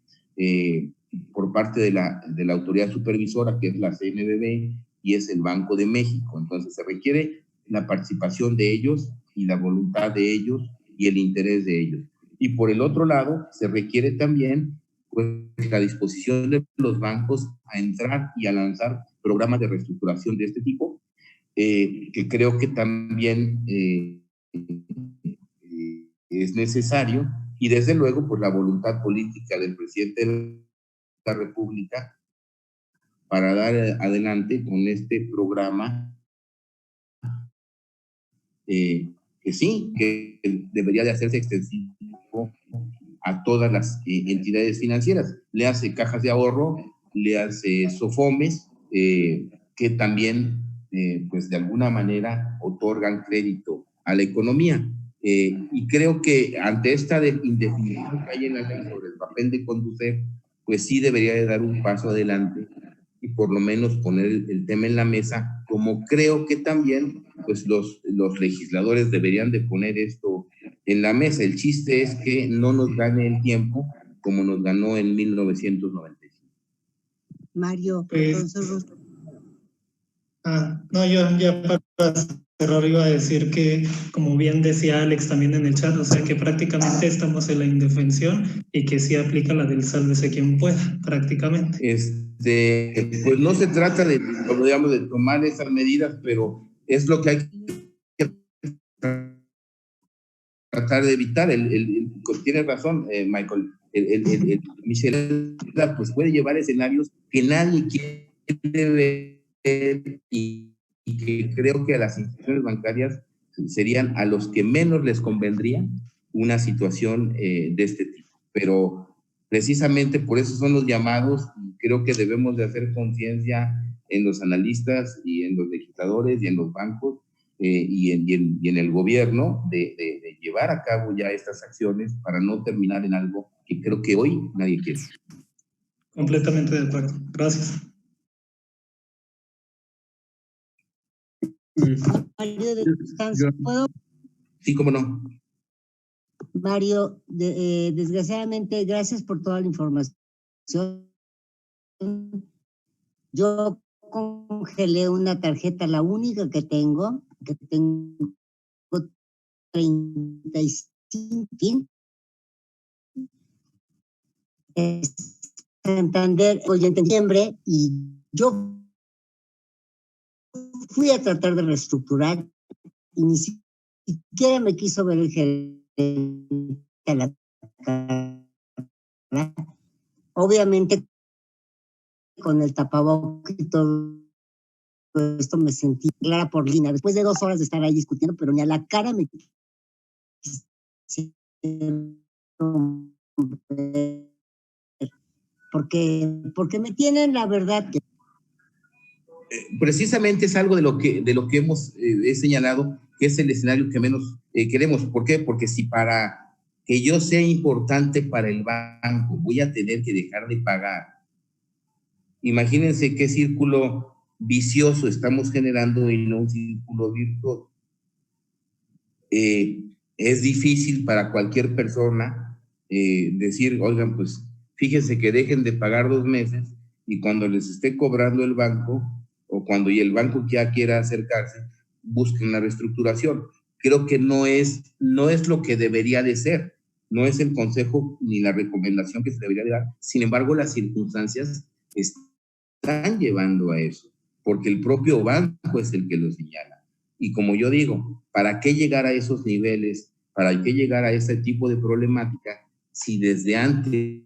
por parte de la autoridad supervisora, que es la CNBV y es el Banco de México. Entonces se requiere la participación de ellos y la voluntad de ellos y el interés de ellos. Y por el otro lado, se requiere también pues, la disposición de los bancos a entrar y a lanzar programas de reestructuración de este tipo, que creo que también es necesario, y desde luego pues la voluntad política del presidente de la República para dar adelante con este programa que sí, que debería de hacerse extensivo a todas las entidades financieras. Le hace cajas de ahorro, le hace SOFOMES, que también pues de alguna manera otorgan crédito a la economía. Y creo que ante esta indefinición que hay en la ley sobre el papel de Conducef, pues sí debería de dar un paso adelante y por lo menos poner el tema en la mesa, como creo que también pues los legisladores deberían de poner esto en la mesa. El chiste es que no nos gane el tiempo como nos ganó en 1995. Mario, no, yo ya para cerrar iba a decir que, como bien decía Alex también en el chat, o sea que prácticamente estamos en la indefensión y que sí aplica la del sálvese quien pueda, prácticamente. Pues no se trata de, digamos, de tomar esas medidas, pero es lo que hay que tratar de evitar. Tienes razón, Michael. Michelle, pues puede llevar escenarios que nadie quiere ver y que creo que a las instituciones bancarias serían a los que menos les convendría una situación de este tipo. Pero precisamente por eso son los llamados, y creo que debemos de hacer conciencia en los analistas y en los legisladores y en los bancos y en el gobierno de llevar a cabo ya estas acciones para no terminar en algo que creo que hoy nadie quiere. Completamente de acuerdo. Gracias. Mario de Constanza, ¿puedo? Sí, cómo no. Mario, desgraciadamente, gracias por toda la información. Yo congelé una tarjeta, la única que tengo 35, Santander, hoy en septiembre, y yo fui a tratar de reestructurar y ni siquiera me quiso ver el gerente a la cara. Obviamente, con el tapabocas y todo esto me sentí clara por línea. Después de 2 horas de estar ahí discutiendo, pero ni a la cara me porque me tienen la verdad que precisamente es algo de lo que hemos he señalado, que es el escenario que menos queremos. ¿Por qué? Porque si para que yo sea importante para el banco voy a tener que dejar de pagar, imagínense qué círculo vicioso estamos generando y no un círculo virtuoso. Es difícil para cualquier persona decir, oigan, pues fíjense que dejen de pagar 2 meses y cuando les esté cobrando el banco o cuando y el banco ya quiera acercarse, busquen la reestructuración. Creo que no es lo que debería de ser, no es el consejo ni la recomendación que se debería de dar. Sin embargo, las circunstancias están llevando a eso, porque el propio banco es el que lo señala. Y como yo digo, ¿para qué llegar a esos niveles? ¿Para qué llegar a ese tipo de problemática si desde antes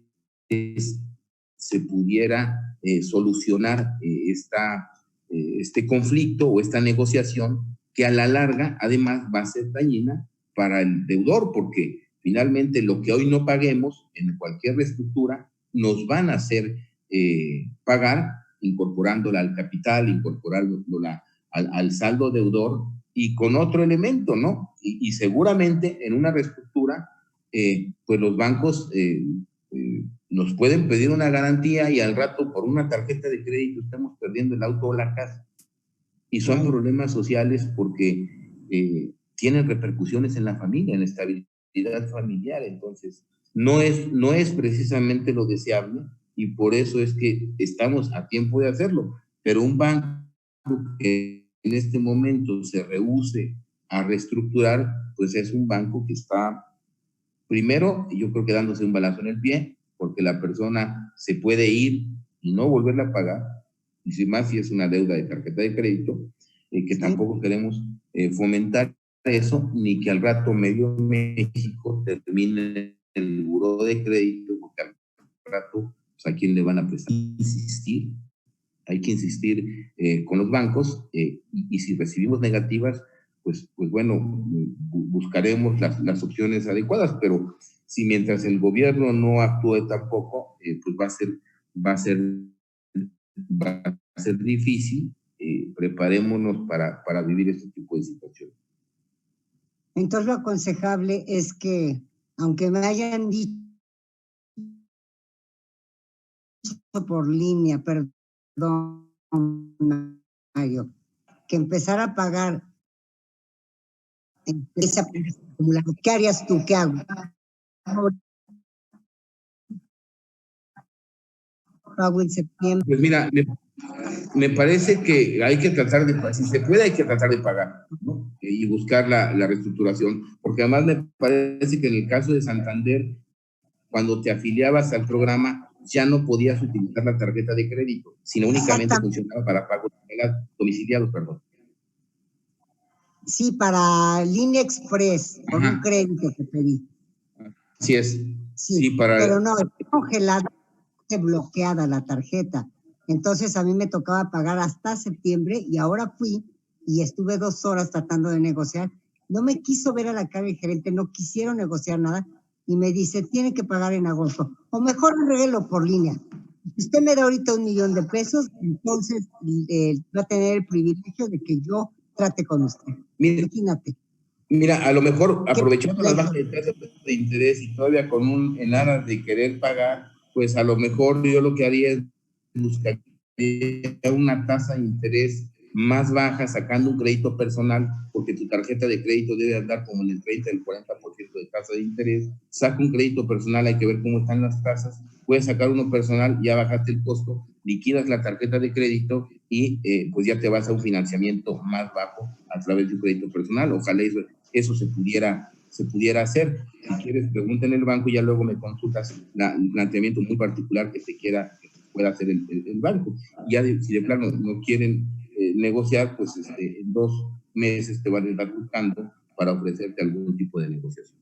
se pudiera solucionar este conflicto o esta negociación que a la larga además va a ser dañina para el deudor? Porque finalmente lo que hoy no paguemos en cualquier reestructura nos van a hacer pagar, incorporándola al capital, incorporándola al saldo deudor y con otro elemento, ¿no? Y seguramente en una reestructura, pues los bancos nos pueden pedir una garantía y al rato por una tarjeta de crédito estamos perdiendo el auto o la casa. Y son problemas sociales porque tienen repercusiones en la familia, en la estabilidad familiar. Entonces, no es precisamente lo deseable y por eso es que estamos a tiempo de hacerlo. Pero un banco que en este momento se rehúse a reestructurar, pues es un banco que está, primero, yo creo que dándose un balazo en el pie, porque la persona se puede ir y no volverla a pagar, y si más si es una deuda de tarjeta de crédito, que tampoco queremos fomentar eso, ni que al rato medio México termine el buró de crédito, porque al rato, pues, ¿a quién le van a prestar? Insistir. Hay que insistir con los bancos y si recibimos negativas, pues bueno, buscaremos las opciones adecuadas, pero si mientras el gobierno no actúe tampoco, pues va a ser difícil. Preparémonos para vivir este tipo de situaciones. Entonces lo aconsejable es que, aunque me hayan dicho por línea, perdón, Mario, que empezar a pagar ese acumulado, ¿qué harías tú? ¿Qué hago? Pago en septiembre. Pues mira, me parece que hay que tratar de, si se puede, hay que tratar de pagar, ¿no? Y buscar la reestructuración, porque además me parece que en el caso de Santander, cuando te afiliabas al programa, ya no podías utilizar la tarjeta de crédito, sino únicamente funcionaba para pagos domiciliados, perdón. Sí, para Línea Express, por un crédito que pedí. Así es. Sí, pero no, está congelada, bloqueada la tarjeta. Entonces a mí me tocaba pagar hasta septiembre y ahora fui y estuve 2 horas tratando de negociar. No me quiso ver a la cara el gerente, no quisieron negociar nada y me dice, tiene que pagar en agosto. O mejor arreglo por línea. Si usted me da ahorita $1,000,000 pesos, entonces va a tener el privilegio de que yo trate con usted. Imagínate. Mira, a lo mejor aprovechando las bajas de interés y todavía con en aras de querer pagar, pues a lo mejor yo lo que haría es buscar una tasa de interés más baja sacando un crédito personal, porque tu tarjeta de crédito debe andar como en el 30, el 40% de tasa de interés. Saca un crédito personal, hay que ver cómo están las tasas. Puedes sacar uno personal, ya bajaste el costo, liquidas la tarjeta de crédito y pues ya te vas a un financiamiento más bajo a través de un crédito personal. Ojalá eso se pudiera se pudiera hacer. Si quieres, pregunta en el banco y ya luego me consultas el planteamiento muy particular que pueda hacer el banco. Ya si de plano no quieren negociar, pues en 2 meses te van a estar buscando para ofrecerte algún tipo de negociación.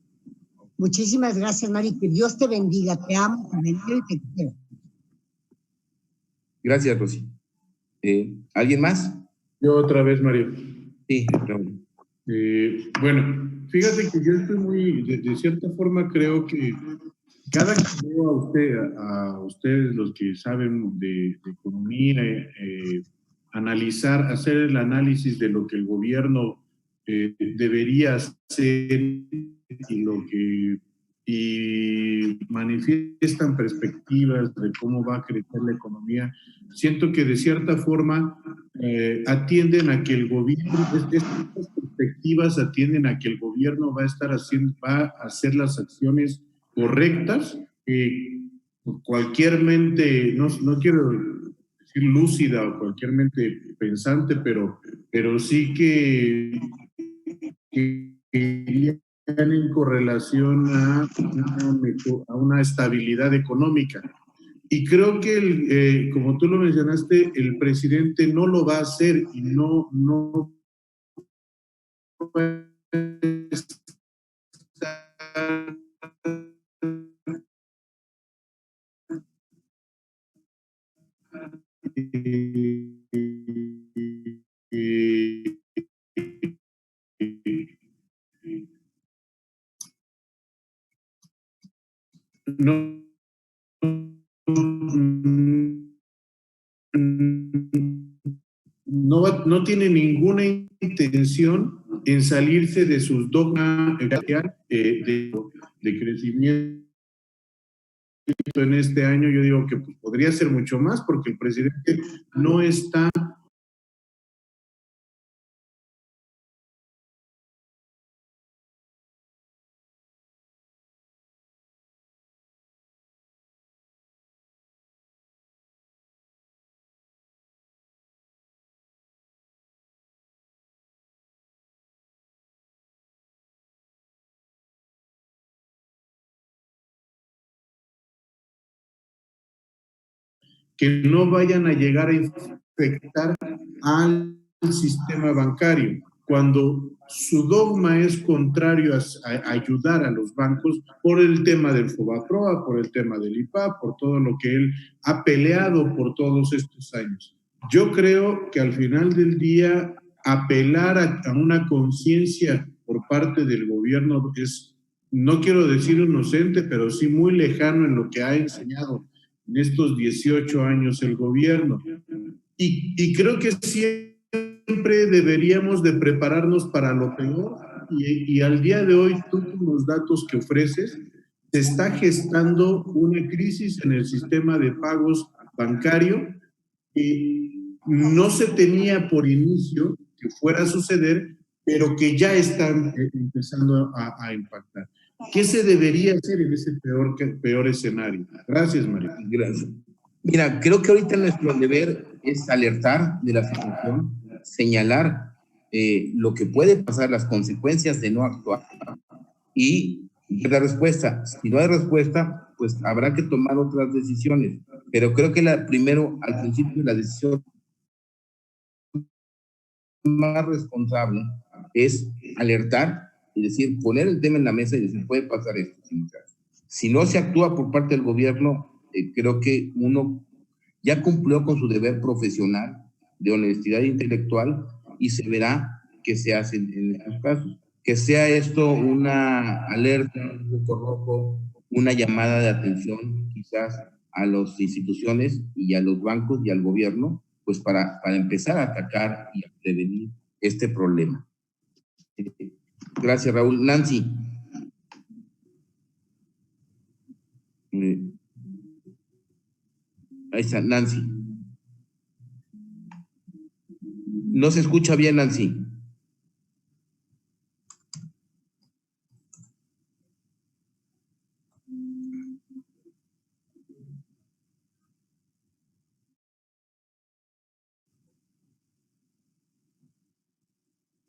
Muchísimas gracias, Mari. Que Dios te bendiga. Te amo, te bendigo y te quiero. Gracias, Rosy. ¿Alguien más? Yo otra vez, Mario. Sí, Raúl. Bueno, fíjate que yo estoy de cierta forma creo que cada que veo a ustedes los que saben de economía, hacer el análisis de lo que el gobierno debería hacer y manifiestan perspectivas de cómo va a crecer la economía, siento que de cierta forma atienden a que el gobierno, estas perspectivas atienden a que el gobierno va a hacer las acciones correctas, cualquier mente, no quiero decir lúcida o cualquier mente pensante, pero sí que irían en correlación a una estabilidad económica. Y creo que, como tú lo mencionaste, el presidente no lo va a hacer y no va a estar no tiene ninguna intención en salirse de sus dogmas de crecimiento en este año. Yo digo que podría ser mucho más porque el presidente no está que no vayan a llegar a infectar al sistema bancario, cuando su dogma es contrario a ayudar a los bancos por el tema del FOBAPROA, por el tema del IPAP, por todo lo que él ha peleado por todos estos años. Yo creo que al final del día apelar a una conciencia por parte del gobierno es, no quiero decir inocente, pero sí muy lejano en lo que ha enseñado en estos 18 años el gobierno. Y creo que siempre deberíamos de prepararnos para lo peor y al día de hoy, tú con los datos que ofreces, se está gestando una crisis en el sistema de pagos bancario que no se tenía por inicio que fuera a suceder, pero que ya están empezando a impactar. ¿Qué se debería hacer en ese peor escenario? Gracias, María. Gracias. Mira, creo que ahorita nuestro deber es alertar de la situación, señalar lo que puede pasar, las consecuencias de no actuar y dar respuesta. Si no hay respuesta, pues habrá que tomar otras decisiones. Pero creo que primero, al principio, la decisión más responsable es alertar y decir, poner el tema en la mesa y decir, puede pasar esto. Si no se actúa por parte del gobierno, creo que uno ya cumplió con su deber profesional de honestidad intelectual y se verá qué se hace en estos casos. Que sea esto una alerta, un foco rojo, una llamada de atención quizás a las instituciones y a los bancos y al gobierno, pues para empezar a atacar y a prevenir este problema. Gracias, Raúl. Nancy. Ahí está, Nancy. No se escucha bien, Nancy.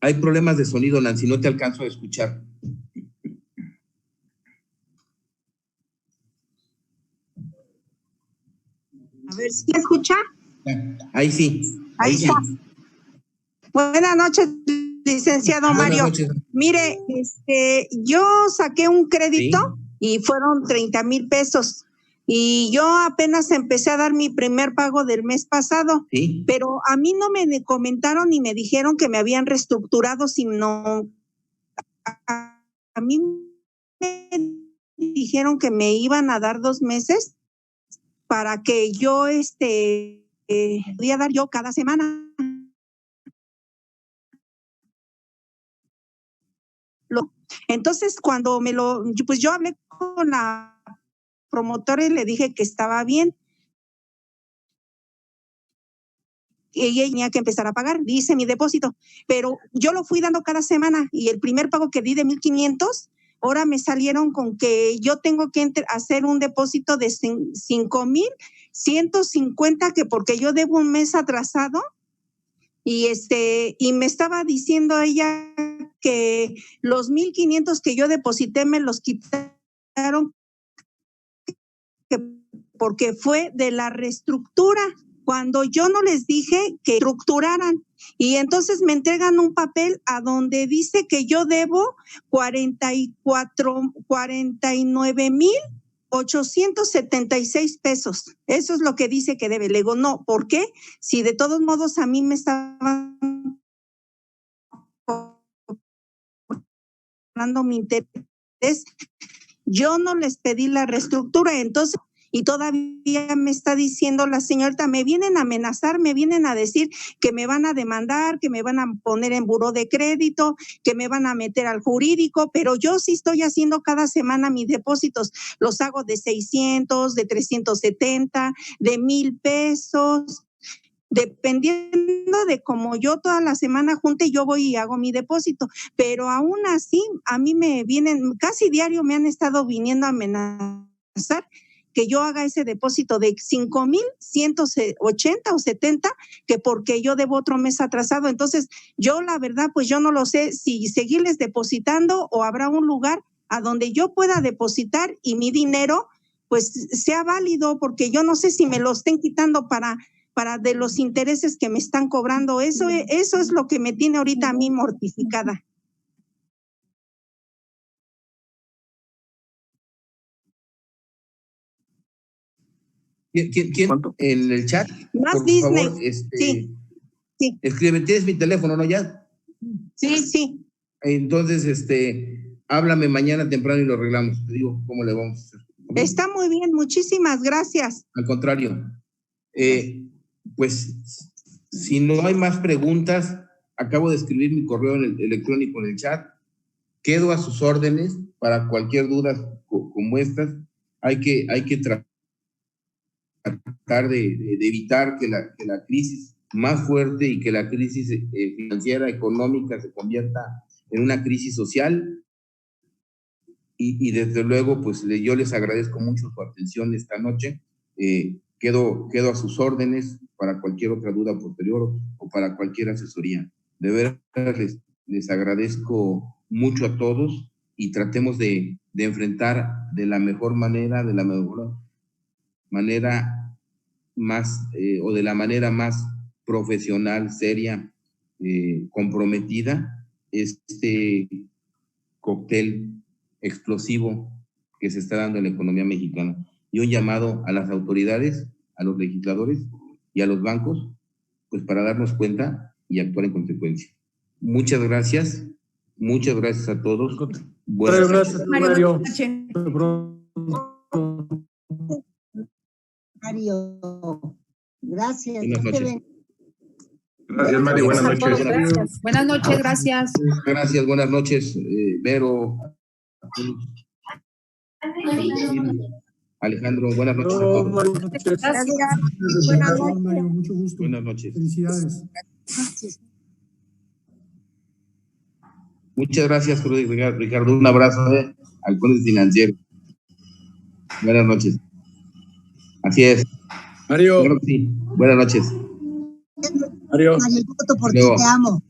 Hay problemas de sonido, Nancy, no te alcanzo a escuchar. A ver si me escucha. Ahí sí. Ahí está. Buenas noches, licenciado Buenas Mario. noches. Mire, yo saqué un crédito y fueron 30,000 pesos. Y yo apenas empecé a dar mi primer pago del mes pasado, pero a mí no me comentaron ni me dijeron que me habían reestructurado, sino a mí me dijeron que me iban a dar 2 meses para que yo podía dar yo cada semana. Entonces, cuando pues yo hablé con la promotora y le dije que estaba bien. Y ella tenía que empezar a pagar, dice mi depósito, pero yo lo fui dando cada semana y el primer pago que di de 1,500, ahora me salieron con que yo tengo que hacer un depósito de 5,150, que porque yo debo un mes atrasado. Y me estaba diciendo ella que los 1,500 que yo deposité me los quitaron porque fue de la reestructura, cuando yo no les dije que estructuraran. Y entonces me entregan un papel a donde dice que yo debo 49,876 pesos. Eso es lo que dice que debe. Le digo, no, ¿por qué? Si de todos modos a mí me estaban dando mi interés, yo no les pedí la reestructura. Entonces, y todavía me está diciendo la señorita, me vienen a amenazar, me vienen a decir que me van a demandar, que me van a poner en buró de crédito, que me van a meter al jurídico, pero yo sí estoy haciendo cada semana mis depósitos, los hago de 600, de 370, de 1,000 pesos, dependiendo de cómo yo toda la semana junte, yo voy y hago mi depósito, pero aún así a mí me vienen, casi diario me han estado viniendo a amenazar que yo haga ese depósito de 5,180 o 70, que porque yo debo otro mes atrasado. Entonces, yo la verdad, pues yo no lo sé si seguirles depositando o habrá un lugar a donde yo pueda depositar y mi dinero pues sea válido, porque yo no sé si me lo estén quitando para de los intereses que me están cobrando. Eso es lo que me tiene ahorita a mí mortificada. ¿Quién? En el chat, más por Disney. favor, Sí. escribe, tienes mi teléfono, ¿no? Ya. Sí. Entonces, háblame mañana temprano y lo arreglamos. Te digo cómo le vamos a hacer. Está muy bien, muchísimas gracias. Al contrario. Pues, si no hay más preguntas, acabo de escribir mi correo electrónico en el chat. Quedo a sus órdenes para cualquier duda como estas. Hay que tratar de evitar que la crisis más fuerte y que la crisis financiera, económica, se convierta en una crisis social. Y desde luego, pues yo les agradezco mucho su atención esta noche. Quedo a sus órdenes para cualquier otra duda posterior o para cualquier asesoría. De verdad, les agradezco mucho a todos y tratemos de enfrentar de la mejor manera, de la mejor manera más, o de la manera más profesional, seria, comprometida, este cóctel explosivo que se está dando en la economía mexicana. Y un llamado a las autoridades, a los legisladores y a los bancos, pues para darnos cuenta y actuar en consecuencia. Muchas gracias a todos. Buenas gracias, Mario. Mario, gracias. Buenas noches. Gracias, Mario. Buenas noches. Gracias. Buenas noches, gracias. Gracias, buenas noches, Vero. Alejandro, buenas noches a todos. Gracias. Buenas noches. Mario, mucho gusto. Buenas noches. Felicidades. Muchas gracias, Ricardo. Un abrazo al Conde Financiero. Buenas noches. Así es. Mario. Claro que sí. Buenas noches. Mario, yo voto por ti, te amo.